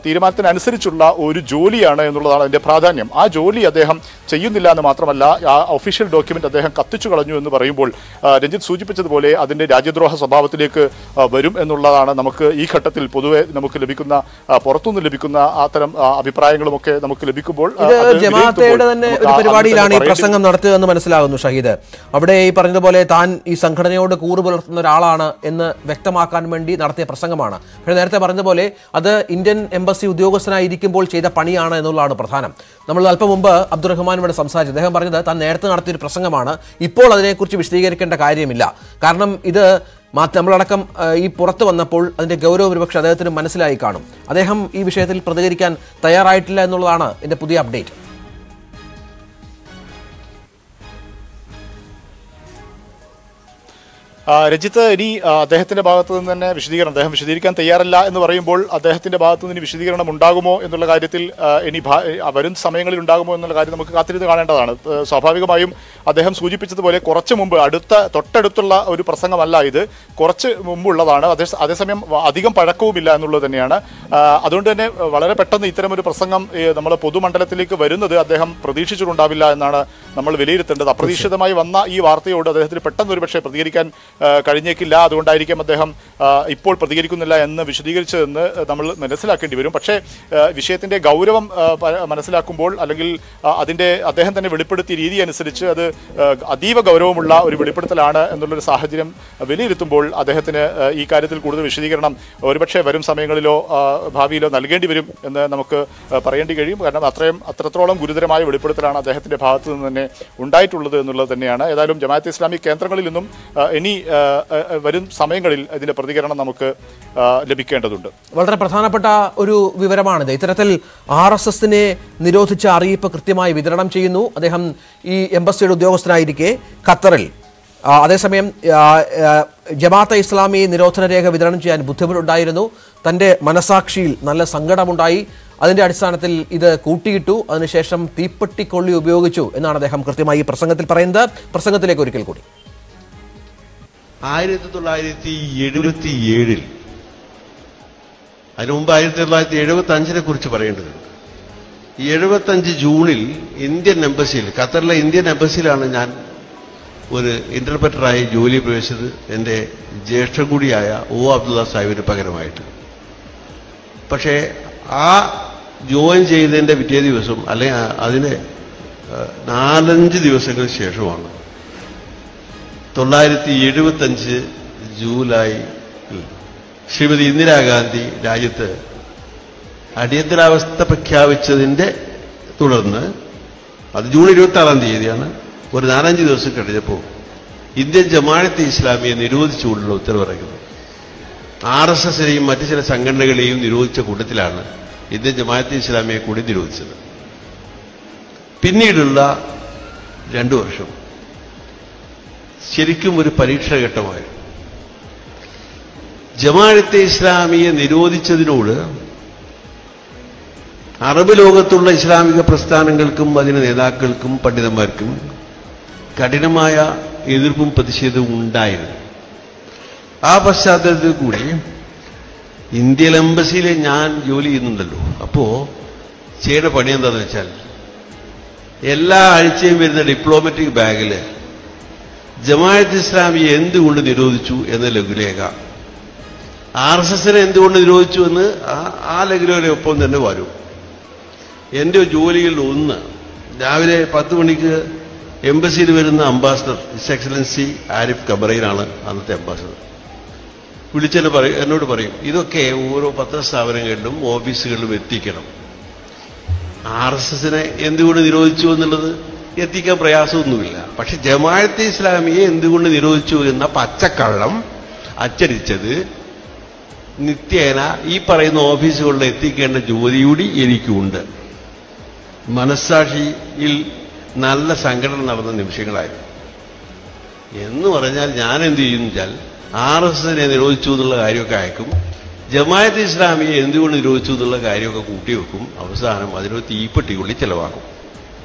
C: തീരുമാനത്തിനനുസരിച്ചുള്ള ഒരു ജോലിയാണ് എന്നുള്ളതാണ് അതിൻ്റെ പ്രാധാന്യം. ആ ജോലി അദ്ദേഹം ചെയ്യുന്നില്ല എന്ന് മാത്രമല്ല, ആ ഒഫീഷ്യൽ ഡോക്യുമെൻ്റ് അദ്ദേഹം കത്തിച്ചു കളഞ്ഞു എന്ന് പറയുമ്പോൾ രഞ്ജിത്ത് സൂചിപ്പിച്ചതുപോലെ അതിൻ്റെ രാജ്യദ്രോഹ സ്വഭാവത്തിലേക്ക് വരും എന്നുള്ളതാണ് നമുക്ക് ഈ ഘട്ടത്തിൽ പൊതുവെ നമുക്ക് ലഭിക്കുന്ന പുറത്തുനിന്ന് ലഭിക്കുന്ന അത്തരം അഭിപ്രായങ്ങളുമൊക്കെ നമുക്ക് ലഭിക്കുമ്പോൾ
A: ജമാഅത്തയുടെ തന്നെ ഒരു പരിപാടിയിലാണ് ഈ പ്രസംഗം നടത്തുകയെന്ന് മനസ്സിലാകുന്നു ഷഹീദ്. അവിടെ ഈ പറഞ്ഞതുപോലെ താൻ ഈ സംഘടനയോട് കൂറ് പുലർത്തുന്ന ഒരാളാണ് എന്ന് വ്യക്തമാക്കാൻ വേണ്ടി നടത്തിയ പ്രസംഗമാണ്. പക്ഷേ നേരത്തെ പറഞ്ഞതുപോലെ അത് ഇന്ത്യൻ എംബസി ഉദ്യോഗസ്ഥനായിരിക്കുമ്പോൾ ചെയ്ത പണിയാണ് എന്നുള്ളതാണ് പ്രധാനം. നമ്മൾ അല്പം മുമ്പ് അബ്ദുറഹ്മാൻ ഇവിടെ സംസാരിച്ചു. അദ്ദേഹം പറഞ്ഞത് താൻ നേരത്തെ നടത്തിയൊരു പ്രസംഗമാണ്, ഇപ്പോൾ അതിനെക്കുറിച്ച് വിശദീകരിക്കേണ്ട കാര്യമില്ല. കാരണം ഇത് നമ്മളടക്കം ഈ പുറത്തു വന്നപ്പോൾ അതിൻ്റെ ഗൗരവം ഒരുപക്ഷെ അദ്ദേഹത്തിന് മനസ്സിലായി കാണും. അദ്ദേഹം ഈ വിഷയത്തിൽ പ്രതികരിക്കാൻ തയ്യാറായിട്ടില്ല എന്നുള്ളതാണ് എൻ്റെ പുതിയ അപ്ഡേറ്റ്.
C: രഞ്ജിത്ത്, ഇനി അദ്ദേഹത്തിന്റെ ഭാഗത്തു നിന്ന് തന്നെ അദ്ദേഹം വിശദീകരിക്കാൻ തയ്യാറല്ല എന്ന് പറയുമ്പോൾ അദ്ദേഹത്തിന്റെ ഭാഗത്തു നിന്ന് വിശദീകരണം ഉണ്ടാകുമോ എന്നുള്ള കാര്യത്തിൽ ഇനി വരും സമയങ്ങളിൽ ഉണ്ടാകുമോ എന്നുള്ള കാര്യം നമുക്ക് കാത്തിരുന്ന് കാണേണ്ടതാണ്. സ്വാഭാവികമായും അദ്ദേഹം സൂചിപ്പിച്ചതുപോലെ കുറച്ച് മുമ്പ് തൊട്ടടുത്തുള്ള ഒരു പ്രസംഗമല്ല ഇത്, കുറച്ച് മുമ്പുള്ളതാണ്. അതേസമയം അധികം പഴക്കവുമില്ല എന്നുള്ളത് തന്നെയാണ്. അതുകൊണ്ട് തന്നെ വളരെ പെട്ടെന്ന് ഇത്തരമൊരു പ്രസംഗം നമ്മൾ പൊതുമണ്ഡലത്തിലേക്ക് വരുന്നത് അദ്ദേഹം പ്രതീക്ഷിച്ചിട്ടുണ്ടാവില്ല എന്നാണ് നമ്മൾ വിലയിരുത്തേണ്ടത്. അപ്രതീക്ഷിതമായി വന്ന ഈ വാർത്തയോട് അദ്ദേഹത്തിന് പെട്ടെന്ന് ഒരുപക്ഷെ പ്രതികരിക്കാൻ കഴിഞ്ഞേക്കില്ല. അതുകൊണ്ടായിരിക്കും അദ്ദേഹം ഇപ്പോൾ പ്രതികരിക്കുന്നില്ല എന്ന് വിശദീകരിച്ചതെന്ന് നമ്മൾ മനസ്സിലാക്കേണ്ടി വരും. പക്ഷേ വിഷയത്തിന്റെ ഗൗരവം മനസ്സിലാക്കുമ്പോൾ, അല്ലെങ്കിൽ അദ്ദേഹം തന്നെ വെളിപ്പെടുത്തിയ രീതി അനുസരിച്ച് അത് അതീവ ഗൗരവമുള്ള ഒരു വെളിപ്പെടുത്തലാണ് എന്നുള്ളൊരു സാഹചര്യം വിലയിരുത്തുമ്പോൾ അദ്ദേഹത്തിന് ഈ കാര്യത്തിൽ കൂടുതൽ വിശദീകരണം ഒരുപക്ഷെ വരും സമയങ്ങളിലോ ഭാവിയിലോ നൽകേണ്ടി വരും എന്ന് നമുക്ക് പറയേണ്ടി കഴിയും. കാരണം അത്രത്തോളം ഗുരുതരമായ വെളിപ്പെടുത്തലാണ് അദ്ദേഹത്തിന്റെ ഭാഗത്തു നിന്ന് തന്നെ ഉണ്ടായിട്ടുള്ളത് എന്നുള്ളത് തന്നെയാണ്. ഏതായാലും ജമാഅത്തെ ഇസ്ലാമി കേന്ദ്രങ്ങളിൽ നിന്നും ഇനി വരും സമയങ്ങളിൽ ഇതിന്റെ പ്രതികരണം നമുക്ക് ലഭിക്കേണ്ടതുണ്ട്.
A: വളരെ പ്രധാനപ്പെട്ട ഒരു വിവരമാണിത്. ഇത്തരത്തിൽ RSSനെ നിരോധിച്ച അറിയിപ്പ് കൃത്യമായി വിതരണം ചെയ്യുന്നു അദ്ദേഹം ഈ എംബസിയുടെ ഉദ്യോഗസ്ഥനായിരിക്കെ ഖത്തറിൽ. അതേസമയം ജമാഅത്തെ ഇസ്ലാമി നിരോധന രേഖ വിതരണം ചെയ്യാൻ ബുദ്ധിമുട്ടുണ്ടായിരുന്നു. തൻ്റെ മനസാക്ഷിയിൽ നല്ല സങ്കടമുണ്ടായി. അതിൻ്റെ അടിസ്ഥാനത്തിൽ ഇത് കൂട്ടിയിട്ടു. അതിനുശേഷം തീപ്പെട്ടിക്കൊള്ളി ഉപയോഗിച്ചു എന്നാണ് അദ്ദേഹം കൃത്യമായി ഈ പ്രസംഗത്തിൽ പറയുന്നത്. പ്രസംഗത്തിലേക്ക് ഒരിക്കൽ കൂടി.
B: 1977 അതിനു മുമ്പ് 1975 കുറിച്ച് പറയേണ്ടതുണ്ട്. 75 ജൂണിൽ ഇന്ത്യൻ എംബസിയിൽ, ഖത്തറിലെ ഇന്ത്യൻ എംബസിയിലാണ് ഞാൻ ഒരു ഇന്റർപ്രറ്ററായി ജോലി പ്രവേശിച്ചത്. എൻ്റെ ജ്യേഷ്ഠൻ കൂടിയായ അബ്ദുള്ള സാഹിബിന് പകരമായിട്ട്. പക്ഷേ ആ ജോയിൻ ചെയ്തതിൻ്റെ പിറ്റേ ദിവസം, അല്ലെങ്കിൽ അതിന് 4-5 ദിവസങ്ങൾക്ക് ശേഷമാണ് 1975 ജൂലൈ ശ്രീമതി ഇന്ദിരാഗാന്ധി രാജ്യത്ത് അടിയന്തരാവസ്ഥ പ്രഖ്യാപിച്ചതിൻ്റെ തുടർന്ന്, അത് ജൂൺ 26-ാം തീയതിയാണ്, ഒരു 4-5 ദിവസം കഴിഞ്ഞപ്പോൾ ഇന്ത്യൻ ജമാഅത്തെ ഇസ്ലാമിയെ നിരോധിച്ചുകൊണ്ടുള്ള ഉത്തരവിറങ്ങുന്നത്. RSSനെയും മറ്റു ചില സംഘടനകളെയും നിരോധിച്ച കൂട്ടത്തിലാണ് ഇന്ത്യൻ ജമാഅത്തെ ഇസ്ലാമിയെ കൂടി നിരോധിച്ചത്. പിന്നീടുള്ള 2 വർഷം ശരിക്കും ഒരു പരീക്ഷാഘട്ടമായി. ജമാഅത്തെ ഇസ്ലാമിയെ നിരോധിച്ചതിനോട് അറബ് ലോകത്തുള്ള ഇസ്ലാമിക പ്രസ്ഥാനങ്ങൾക്കും അതിന് നേതാക്കൾക്കും പണ്ഡിതന്മാർക്കും കഠിനമായ എതിർപ്പും പ്രതിഷേധവും ഉണ്ടായിരുന്നു. ആ പശ്ചാത്തലത്തിൽ കൂടി ഇന്ത്യൻ എംബസിയിൽ ഞാൻ ജോലി ചെയ്യുന്നുണ്ടല്ലോ. അപ്പോൾ ചെയ്യേണ്ട പണി എന്താണെന്ന് വെച്ചാൽ, എല്ലാ ആഴ്ചയും വരുന്ന ഡിപ്ലോമാറ്റിക് ബാഗിൽ ജമാഅത്തെ ഇസ്ലാമിയെ എന്തുകൊണ്ട് നിരോധിച്ചു എന്ന ലഘുലേഖ, RSSനെ എന്തുകൊണ്ട് നിരോധിച്ചു എന്ന് ആ ലഘുലേഖയൊപ്പം തന്നെ വരും. എൻ്റെ ജോലികളിൽ ഒന്ന്, രാവിലെ 10 മണിക്ക് എംബസിയിൽ വരുന്ന അംബാസഡർ ഹിസ് എക്സലൻസി ആരിഫ് കബറയിലാണ് അന്നത്തെ അംബാസഡർ. എന്നോട് പറയും, ഇതൊക്കെ ഓരോ പത്രസ്ഥാപനങ്ങളിലും ഓഫീസുകളിലും എത്തിക്കണം. RSSനെ എന്തുകൊണ്ട് നിരോധിച്ചു എന്നുള്ളത് എത്തിക്കാൻ പ്രയാസമൊന്നുമില്ല. പക്ഷെ ജമാഅത്തെ ഇസ്ലാമിയെ എന്തുകൊണ്ട് നിരോധിച്ചു എന്ന പച്ചക്കള്ളം അച്ചടിച്ചത് നിത്യേന ഈ പറയുന്ന ഓഫീസുകളിൽ എത്തിക്കേണ്ട ജോലി കൂടി എനിക്കുണ്ട്. മനസ്സാക്ഷിയിൽ നല്ല സംഘടന നടന്ന നിമിഷങ്ങളായിരുന്നു. എന്ന് പറഞ്ഞാൽ ഞാൻ എന്ത് ചെയ്യുന്നു വെച്ചാൽ, RSSനെ നിരോധിച്ചു എന്നുള്ള കാര്യമൊക്കെ അയക്കും, ജമാഅത്തെ ഇസ്ലാമിയെ എന്തുകൊണ്ട് നിരോധിച്ചു എന്നുള്ള കാര്യമൊക്കെ കൂട്ടിവെക്കും, അവസാനം അതിനൊരു തീപ്പെട്ടിക്കുള്ളി ചെലവാക്കും.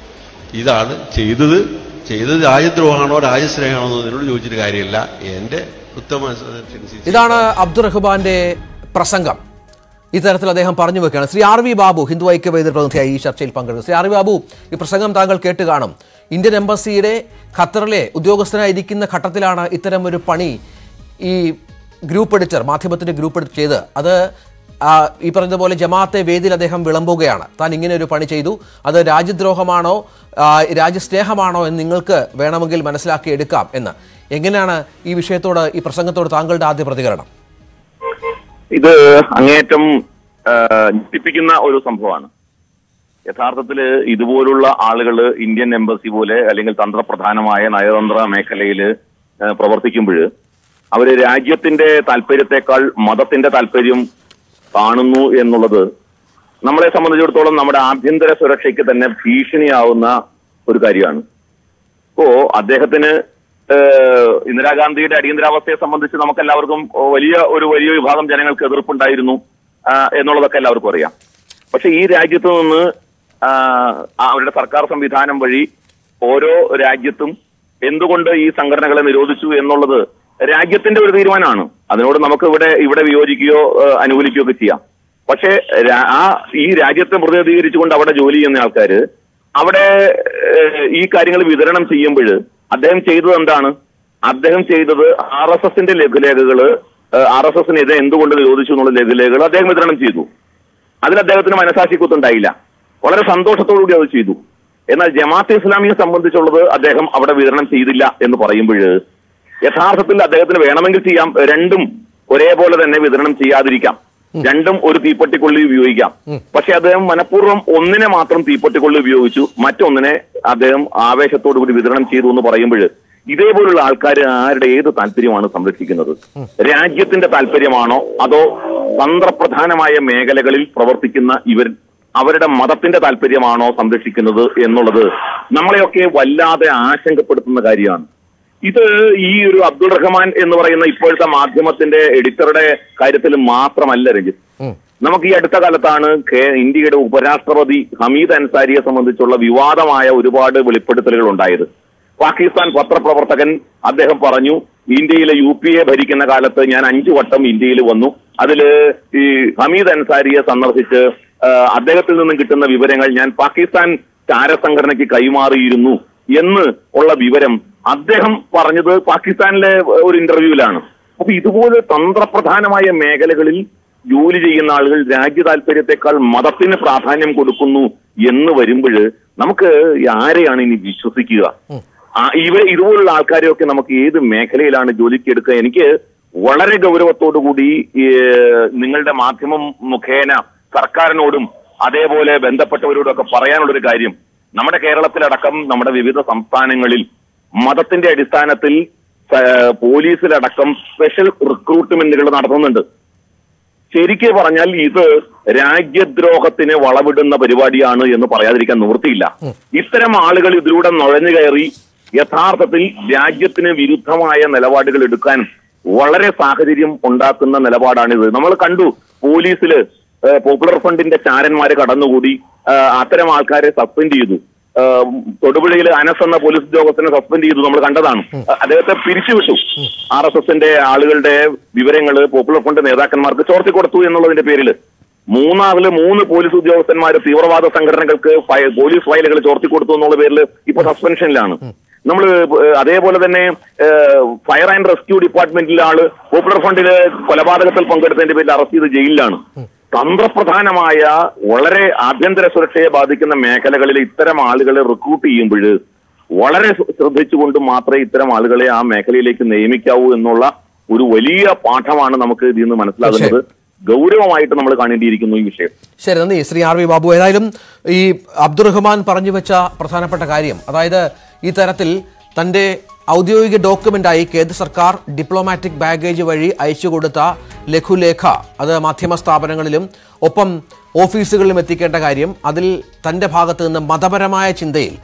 B: ഇതാണ് ചെയ്തത്. രാജ്യദ്രോഹമാണോ രാജ്യസ്നേഹമാണോ എന്നതിനോട് ചോദിച്ചിട്ട് കാര്യമില്ല. എൻ്റെ ഉത്തമ
A: ഇതാണ് അബ്ദുറഹ്മാന്റെ പ്രസംഗം. ഇത്തരത്തിൽ അദ്ദേഹം പറഞ്ഞു വെക്കുകയാണ്. ശ്രീ RV ബാബു, ഹിന്ദു ഐക്യവേദി പ്രതിനിധിയായി ഈ ചർച്ചയിൽ പങ്കെടുത്തു. ശ്രീ RV ബാബു, ഈ പ്രസംഗം താങ്കൾ കേട്ട് കാണും. ഇന്ത്യൻ എംബസിയുടെ ഖത്തറിലെ ഉദ്യോഗസ്ഥനായിരിക്കുന്ന ഘട്ടത്തിലാണ് ഇത്തരം ഒരു പണി ഈ ഗ്രൂപ്പ് എഡിറ്റർ, മാധ്യമത്തിന്റെ ഗ്രൂപ്പ് എഡിറ്റർ ചെയ്ത്. അത് ഈ പറഞ്ഞതുപോലെ ജമാഅത്തെ വേദിയിൽ അദ്ദേഹം വിളമ്പുകയാണ്. താൻ ഇങ്ങനെ ഒരു പണി ചെയ്തു, അത് രാജ്യദ്രോഹമാണോ രാജ്യസ്നേഹമാണോ എന്ന് നിങ്ങൾക്ക് വേണമെങ്കിൽ മനസ്സിലാക്കി എടുക്കാം എന്ന്. എങ്ങനെയാണ് ഈ വിഷയത്തോട്, ഈ പ്രസംഗത്തോട് താങ്കളുടെ ആദ്യ പ്രതികരണം?
D: ഇത് അങ്ങേയറ്റം ഞെട്ടിപ്പിക്കുന്ന ഒരു സംഭവമാണ്. യഥാർത്ഥത്തിൽ ഇതുപോലുള്ള ആളുകൾ ഇന്ത്യൻ എംബസി പോലെ അല്ലെങ്കിൽ തന്ത്രപ്രധാനമായ നയതന്ത്ര മേഖലയിൽ പ്രവർത്തിക്കുമ്പോൾ അവര് രാജ്യത്തിന്റെ താല്പര്യത്തെക്കാൾ മതത്തിന്റെ താല്പര്യം കാണുന്നു എന്നുള്ളത് നമ്മളെ സംബന്ധിച്ചിടത്തോളം നമ്മുടെ ആഭ്യന്തര സുരക്ഷയ്ക്ക് തന്നെ ഭീഷണിയാവുന്ന ഒരു കാര്യമാണ്. ഇപ്പോ അദ്ദേഹത്തിന് ഇന്ദിരാഗാന്ധിയുടെ അടിയന്തരാവസ്ഥയെ സംബന്ധിച്ച് നമുക്കെല്ലാവർക്കും വലിയ വിഭാഗം ജനങ്ങൾക്ക് എതിർപ്പുണ്ടായിരുന്നു എന്നുള്ളതൊക്കെ എല്ലാവർക്കും അറിയാം. പക്ഷെ ഈ രാജ്യത്ത് നിന്ന് അവരുടെ സർക്കാർ സംവിധാനം വഴി ഓരോ രാജ്യത്തും എന്തുകൊണ്ട് ഈ സംഘടനകളെ നിരോധിച്ചു എന്നുള്ളത് രാജ്യത്തിന്റെ ഒരു തീരുമാനമാണ്. അതിനോട് നമുക്ക് ഇവിടെ വിയോജിക്കുകയോ അനുകൂലിക്കുകയോ ഒക്കെ ചെയ്യാം. പക്ഷേ ഈ രാജ്യത്തെ പ്രതിനിധീകരിച്ചുകൊണ്ട് അവിടെ ജോലി ചെയ്യുന്ന ആൾക്കാര് അവിടെ ഈ കാര്യങ്ങൾ വിതരണം ചെയ്യുമ്പോൾ അദ്ദേഹം ചെയ്തത് എന്താണ്? അദ്ദേഹം ചെയ്തത് RSSന്റെ ലഘുലേഖകള്, RSSനെതിരെ എന്തുകൊണ്ട് നിരോധിച്ചു എന്നുള്ള ലഘുലേഖകൾ അദ്ദേഹം വിതരണം ചെയ്തു. അതിൽ അദ്ദേഹത്തിന് മനസാക്ഷിക്കുത്തുണ്ടായില്ല. വളരെ സന്തോഷത്തോടുകൂടി അത് ചെയ്തു. എന്നാൽ ജമാഅത്തെ ഇസ്ലാമിയെ സംബന്ധിച്ചുള്ളത് അദ്ദേഹം അവിടെ വിതരണം ചെയ്തില്ല എന്ന് പറയുമ്പോൾ യഥാർത്ഥത്തിൽ അദ്ദേഹത്തിന് വേണമെങ്കിൽ ചെയ്യാം, രണ്ടും ഒരേപോലെ തന്നെ വിതരണം ചെയ്യാതിരിക്കാം, രണ്ടും ഒരു തീപ്പെട്ടിക്കൊള്ളി ഉപയോഗിക്കാം. പക്ഷെ അദ്ദേഹം മനഃപൂർവ്വം ഒന്നിനെ മാത്രം തീപ്പെട്ടിക്കൊള്ളി ഉപയോഗിച്ചു, മറ്റൊന്നിനെ അദ്ദേഹം ആവേശത്തോടു കൂടി വിതരണം ചെയ്തു എന്ന് പറയുമ്പോൾ ഇതേപോലുള്ള ആൾക്കാർ ആരുടെ ഏത് താല്പര്യമാണ് സംരക്ഷിക്കുന്നത്? രാജ്യത്തിന്റെ താല്പര്യമാണോ അതോ തന്ത്രപ്രധാനമായ മേഖലകളിൽ പ്രവർത്തിക്കുന്ന അവരുടെ മതത്തിന്റെ താല്പര്യമാണോ സംരക്ഷിക്കുന്നത് എന്നുള്ളത് നമ്മളെയൊക്കെ വല്ലാതെ ആശങ്കപ്പെടുത്തുന്ന കാര്യമാണ്. ഇത് ഈ ഒരു അബ്ദുൾ റഹ്മാൻ എന്ന് പറയുന്ന ഇപ്പോഴത്തെ മാധ്യമത്തിന്റെ എഡിറ്ററുടെ കാര്യത്തിൽ മാത്രമല്ല രഞ്ജിത്ത്. നമുക്ക് ഈ അടുത്ത കാലത്താണ് ഇന്ത്യയുടെ ഉപരാഷ്ട്രപതി ഹമീദ് അൻസാരിയെ സംബന്ധിച്ചുള്ള വിവാദമായ ഒരുപാട് വെളിപ്പെടുത്തലുകൾ ഉണ്ടായത്. പാകിസ്ഥാൻ പത്രപ്രവർത്തകൻ അദ്ദേഹം പറഞ്ഞു, ഇന്ത്യയിലെ UPA ഭരിക്കുന്ന കാലത്ത് ഞാൻ 5 വട്ടം ഇന്ത്യയിൽ വന്നു, അതില് ഈ ഹമീദ് അൻസാരിയെ സന്ദർശിച്ച് അദ്ദേഹത്തിൽ നിന്നും കിട്ടുന്ന വിവരങ്ങൾ ഞാൻ പാകിസ്ഥാൻ ചാരസംഘടനയ്ക്ക് കൈമാറിയിരുന്നു എന്ന് ഉള്ള വിവരം അദ്ദേഹം പറഞ്ഞത് പാകിസ്ഥാനിലെ ഒരു ഇന്റർവ്യൂവിലാണ്. അപ്പൊ ഇതുപോലെ തന്ത്രപ്രധാനമായ മേഖലകളിൽ ജോലി ചെയ്യുന്ന ആളുകൾ രാജ്യ താല്പര്യത്തെക്കാൾ മതത്തിന് പ്രാധാന്യം കൊടുക്കുന്നു എന്ന് വരുമ്പോൾ നമുക്ക് ആരെയാണ് ഇനി വിശ്വസിക്കുക? ഇതുപോലുള്ള ആൾക്കാരെയൊക്കെ നമുക്ക് ഏത് മേഖലയിലാണ് ജോലിക്ക് എടുക്കുക? എനിക്ക് വളരെ ഗൗരവത്തോടുകൂടി നിങ്ങളുടെ മാധ്യമം മുഖേന സർക്കാരിനോടും അതേപോലെ ബന്ധപ്പെട്ടവരോടൊക്കെ പറയാനുള്ളൊരു കാര്യം, നമ്മുടെ കേരളത്തിലടക്കം നമ്മുടെ വിവിധ സംസ്ഥാനങ്ങളിൽ മതത്തിന്റെ അടിസ്ഥാനത്തിൽ പോലീസിലടക്കം സ്പെഷ്യൽ റിക്രൂട്ട്മെന്റുകൾ നടത്തുന്നുണ്ട്. ശരിക്കും പറഞ്ഞാൽ ഇത് രാജ്യദ്രോഹത്തിന് വളവിടുന്ന പരിപാടിയാണ് എന്ന് പറയാതിരിക്കാൻ നിവൃത്തിയില്ല. ഇത്തരം ആളുകൾ ഇതിലൂടെ നുഴഞ്ഞു കയറി യഥാർത്ഥത്തിൽ രാജ്യത്തിന് വിരുദ്ധമായ നിലപാടുകൾ എടുക്കാൻ വളരെ സാഹചര്യം ഉണ്ടാക്കുന്ന നിലപാടാണിത്. നമ്മൾ കണ്ടു, പോലീസില് പോപ്പുലർ ഫ്രണ്ടിന്റെ ചാരന്മാര് കടന്നുകൂടി അത്തരം ആൾക്കാരെ സസ്പെൻഡ് ചെയ്തു. തൊടുപുഴയിൽ അനസ് എന്ന പോലീസ് ഉദ്യോഗസ്ഥനെ സസ്പെൻഡ് ചെയ്തു, നമ്മൾ കണ്ടതാണ്. അദ്ദേഹത്തെ പിരിച്ചുവിട്ടു. RSSന്റെ ആളുകളുടെ വിവരങ്ങൾ പോപ്പുലർ ഫ്രണ്ട് നേതാക്കന്മാർക്ക് ചോർത്തി കൊടുത്തു എന്നുള്ളതിന്റെ പേരിൽ. മൂന്നാറില് 3 പോലീസ് ഉദ്യോഗസ്ഥന്മാര് തീവ്രവാദ സംഘടനകൾക്ക് പോലീസ് ഫയലുകൾ ചോർത്തി കൊടുത്തു എന്നുള്ള പേരിൽ ഇപ്പൊ സസ്പെൻഷനിലാണ്. നമ്മൾ അതേപോലെ തന്നെ ഫയർ ആൻഡ് റെസ്ക്യൂ ഡിപ്പാർട്ട്മെന്റിലെ ആള് പോപ്പുലർ ഫ്രണ്ടില് കൊലപാതകത്തിൽ പങ്കെടുത്തതിന്റെ പേരിൽ അറസ്റ്റ് ചെയ്ത് ജയിലിലാണ്. തന്ത്രപ്രധാനമായ വളരെ ആഭ്യന്തര സുരക്ഷയെ ബാധിക്കുന്ന മേഖലകളിൽ ഇത്തരം ആളുകളെ റിക്രൂട്ട് ചെയ്യുമ്പോൾ വളരെ ശ്രദ്ധിച്ചുകൊണ്ട് മാത്രമേ ഇത്തരം ആളുകളെ ആ മേഖലയിലേക്ക് നിയമിക്കാവൂ എന്നുള്ള ഒരു വലിയ പാഠമാണ് നമുക്ക് ഇതിൽ നിന്ന് മനസ്സിലാകുന്നത്. ഗൗരവമായിട്ട് നമ്മൾ കാണേണ്ടിയിരിക്കുന്നു ഈ വിഷയം.
A: ശരി, നന്ദി ശ്രീ RV ബാബു. ഏതായാലും ഈ അബ്ദുറഹ്മാൻ പറഞ്ഞു വെച്ച പ്രധാനപ്പെട്ട കാര്യം, അതായത് ഈ തരത്തിൽ തൻ്റെ ഔദ്യോഗിക ഡോക്യുമെന്റായി കേന്ദ്ര സർക്കാർ ഡിപ്ലോമാറ്റിക് ബാഗേജ് വഴി അയച്ചു കൊടുത്ത ലഘുലേഖ അത് മാധ്യമ സ്ഥാപനങ്ങളിലും ഒപ്പം ഓഫീസുകളിലും എത്തിക്കേണ്ട കാര്യം, അതിൽ തൻ്റെ ഭാഗത്ത് നിന്ന് മതപരമായ ചിന്തയിൽ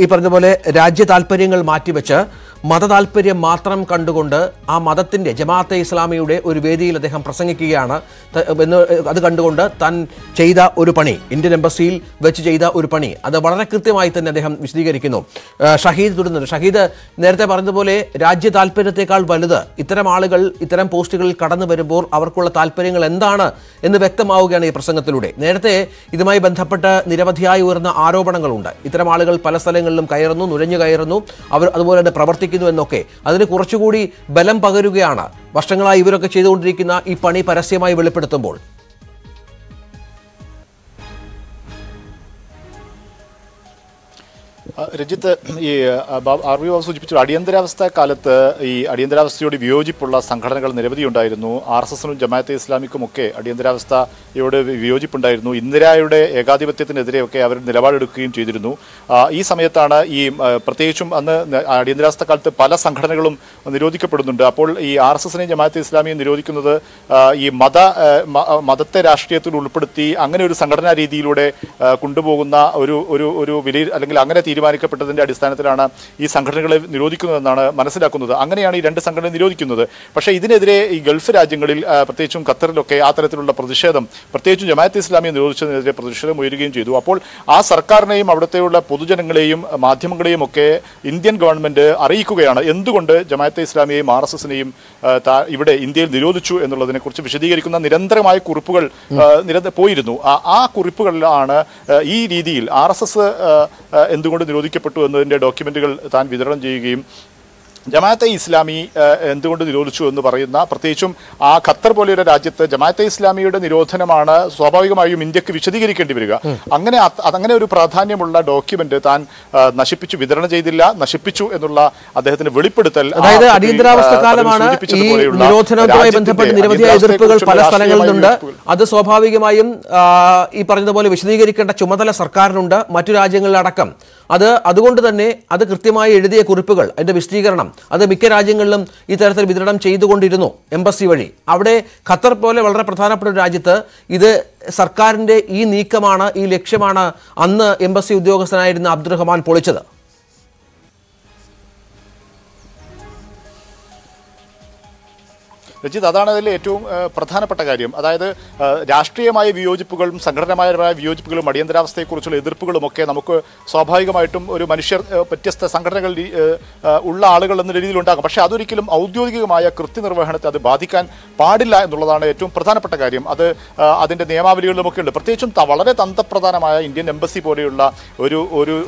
A: ഈ പറഞ്ഞ പോലെ രാജ്യ താല്പര്യങ്ങൾ മാറ്റിവെച്ച് മതതാല്പര്യം മാത്രം കണ്ടുകൊണ്ട് ആ മതത്തിൻ്റെ ജമാഅത്തെ ഇസ്ലാമിയുടെ ഒരു വേദിയിൽ അദ്ദേഹം പ്രസംഗിക്കുകയാണ് എന്ന് അത് കണ്ടുകൊണ്ട് താൻ ചെയ്ത ഒരു പണി, ഇന്ത്യൻ എംബസിയിൽ വെച്ച് ചെയ്ത ഒരു പണി, അത് വളരെ കൃത്യമായി തന്നെ അദ്ദേഹം വിശദീകരിക്കുന്നു. ഷഹീദ് തുടരുന്നുണ്ട്. ഷഹീദ് നേരത്തെ പറഞ്ഞതുപോലെ രാജ്യ താല്പര്യത്തെക്കാൾ വലുത് ഇത്തരം ആളുകൾ ഇത്തരം പോസ്റ്റുകളിൽ കടന്നു വരുമ്പോൾ അവർക്കുള്ള താല്പര്യങ്ങൾ എന്താണ് എന്ന് വ്യക്തമാവുകയാണ് ഈ പ്രസംഗത്തിലൂടെ. നേരത്തെ ഇതുമായി ബന്ധപ്പെട്ട് നിരവധിയായി ഉയർന്ന ആരോപണങ്ങളുണ്ട്. ഇത്തരം ആളുകൾ പല സ്ഥലങ്ങളിലും നുഴഞ്ഞു കയറുന്നു, അവർ അതുപോലെ തന്നെ പ്രവർത്തിക്കുന്നു. ചെയ്തുകൊണ്ടിരിക്കുന്നു എന്നൊക്കെ അതിന് കുറച്ചുകൂടി ബലം പകരുകയാണ് വർഷങ്ങളായി ഇവരൊക്കെ ചെയ്തുകൊണ്ടിരിക്കുന്ന ഈ പണി പരസ്യമായി വെളിപ്പെടുത്തുമ്പോൾ.
C: രഞ്ജിത്ത്, ഈ ആർ വി ബാബു സൂചിപ്പിച്ചു അടിയന്തരാവസ്ഥ കാലത്ത് ഈ അടിയന്തരാവസ്ഥയോട് വിയോജിപ്പുള്ള സംഘടനകൾ നിരവധി ഉണ്ടായിരുന്നു. RSSനും ജമാഅത്തെ ഇസ്ലാമിക്കുമൊക്കെ അടിയന്തരാവസ്ഥയോട് വിയോജിപ്പുണ്ടായിരുന്നു. ഇന്ദിരയുടെ ഏകാധിപത്യത്തിനെതിരെയൊക്കെ അവർ നിലപാടെടുക്കുകയും ചെയ്തിരുന്നു. ഈ സമയത്താണ് ഈ പ്രത്യേകിച്ചും അന്ന് അടിയന്തരാവസ്ഥ കാലത്ത് പല സംഘടനകളും നിരോധിക്കപ്പെടുന്നുണ്ട്. അപ്പോൾ ഈ RSSനെയും ജമാഅത്തെ ഇസ്ലാമിയെയും നിരോധിക്കുന്നത് ഈ മതത്തെ രാഷ്ട്രീയത്തിൽ ഉൾപ്പെടുത്തി അങ്ങനെ ഒരു സംഘടനാ രീതിയിലൂടെ കൊണ്ടുപോകുന്ന ഒരു വിലയിൽ അല്ലെങ്കിൽ അങ്ങനെ തീരുമാനിക്കപ്പെട്ടതിന്റെ അടിസ്ഥാനത്തിലാണ് ഈ സംഘടനകളെ നിരോധിക്കുന്നതെന്നാണ് മനസ്സിലാക്കുന്നത്. അങ്ങനെയാണ് ഈ രണ്ട് സംഘടനകൾ നിരോധിക്കുന്നത്. പക്ഷേ ഇതിനെതിരെ ഈ ഗൾഫ് രാജ്യങ്ങളിൽ പ്രത്യേകിച്ചും ഖത്തറിലൊക്കെ ആ തരത്തിലുള്ള പ്രതിഷേധം, പ്രത്യേകിച്ചും ജമാഅത്തെ ഇസ്ലാമിയെ നിരോധിച്ചതിനെതിരെ പ്രതിഷേധം ഉയരുകയും ചെയ്തു. അപ്പോൾ ആ സർക്കാരിനെയും അവിടുത്തെയുള്ള പൊതുജനങ്ങളെയും മാധ്യമങ്ങളെയും ഒക്കെ ഇന്ത്യൻ ഗവൺമെന്റ് അറിയിക്കുകയാണ് എന്തുകൊണ്ട് ജമാഅത്തെ ഇസ്ലാമിയെയും RSSനെയും ഇവിടെ ഇന്ത്യയിൽ നിരോധിച്ചു എന്നുള്ളതിനെക്കുറിച്ച് വിശദീകരിക്കുന്ന നിരന്തരമായ കുറിപ്പുകൾ പോയിരുന്നു. ആ കുറിപ്പുകളിലാണ് ഈ രീതിയിൽ RSS എന്തുകൊണ്ട് നിരോധിക്കപ്പെട്ടു എന്നതിൻ്റെ ഡോക്യുമെന്റുകൾ താൻ വിതരണം ചെയ്യുകയും ജമാഅത്തെ ഇസ്ലാമി എന്തുകൊണ്ട് നിരോധിച്ചു എന്ന് പറയുന്ന, പ്രത്യേകിച്ചും ആ ഖത്തർ പോലെയൊരു രാജ്യത്ത് ജമാഅത്തെ ഇസ്ലാമിയുടെ നിരോധനമാണ് സ്വാഭാവികമായും ഇന്ത്യക്ക് വിശദീകരിക്കേണ്ടി വരിക. അങ്ങനെ ഒരു പ്രാധാന്യമുള്ള ഡോക്യുമെന്റ് താൻ നശിപ്പിച്ചു, വിതരണം ചെയ്തില്ല, നശിപ്പിച്ചു എന്നുള്ള അദ്ദേഹത്തിന് വെളിപ്പെടുത്തൽ.
A: അതായത് അടിയന്തരാവസ്ഥ കാലമാണ് ഈ നിരോധനവുമായി ബന്ധപ്പെട്ട് നിരവധിയായ എതിർപ്പുകൾ പല സ്ഥലങ്ങളിലുണ്ട്. അത് സ്വാഭാവികമായും ഈ പറഞ്ഞതുപോലെ വിശദീകരിക്കേണ്ട ചുമതല സർക്കാരിനുണ്ട്, മറ്റു രാജ്യങ്ങളിലടക്കം. അതുകൊണ്ട് തന്നെ അത് കൃത്യമായി എഴുതിയ കുറിപ്പുകൾ, അതിന്റെ വിശദീകരണം അത് മിക്ക രാജ്യങ്ങളിലും ഈ തരത്തിൽ വിതരണം ചെയ്തുകൊണ്ടിരുന്നു എംബസി വഴി. അവിടെ ഖത്തർ പോലെ വളരെ പ്രധാനപ്പെട്ട ഒരു രാജ്യത്ത് ഇത് സർക്കാരിന്റെ ഈ നീക്കമാണ്, ഈ ലക്ഷ്യമാണ് അന്ന് എംബസി ഉദ്യോഗസ്ഥനായിരുന്ന അബ്ദുറഹ്മാൻ പൊളിച്ചത്.
C: രഞ്ജിത്ത്, അതാണ് അതിൽ ഏറ്റവും പ്രധാനപ്പെട്ട കാര്യം. അതായത് രാഷ്ട്രീയമായ വിയോജിപ്പുകളും സംഘടനാപരമായ വിയോജിപ്പുകളും അടിയന്തരാവസ്ഥയെക്കുറിച്ചുള്ള എതിർപ്പുകളും ഒക്കെ നമുക്ക് സ്വാഭാവികമായിട്ടും ഒരു മനുഷ്യർ വ്യത്യസ്ത സംഘടനകളിൽ ഉള്ള ആളുകൾ എന്ന രീതിയിൽ ഉണ്ടാകും. പക്ഷേ അതൊരിക്കലും ഔദ്യോഗികമായ കൃത്യനിർവഹണത്തെ അത് ബാധിക്കാൻ പാടില്ല എന്നുള്ളതാണ് ഏറ്റവും പ്രധാനപ്പെട്ട കാര്യം. അത് അതിൻ്റെ നിയമാവലികളിലുമൊക്കെ ഉണ്ട്. പ്രത്യേകിച്ചും വളരെ തന്ത്രപ്രധാനമായ ഇന്ത്യൻ എംബസി പോലെയുള്ള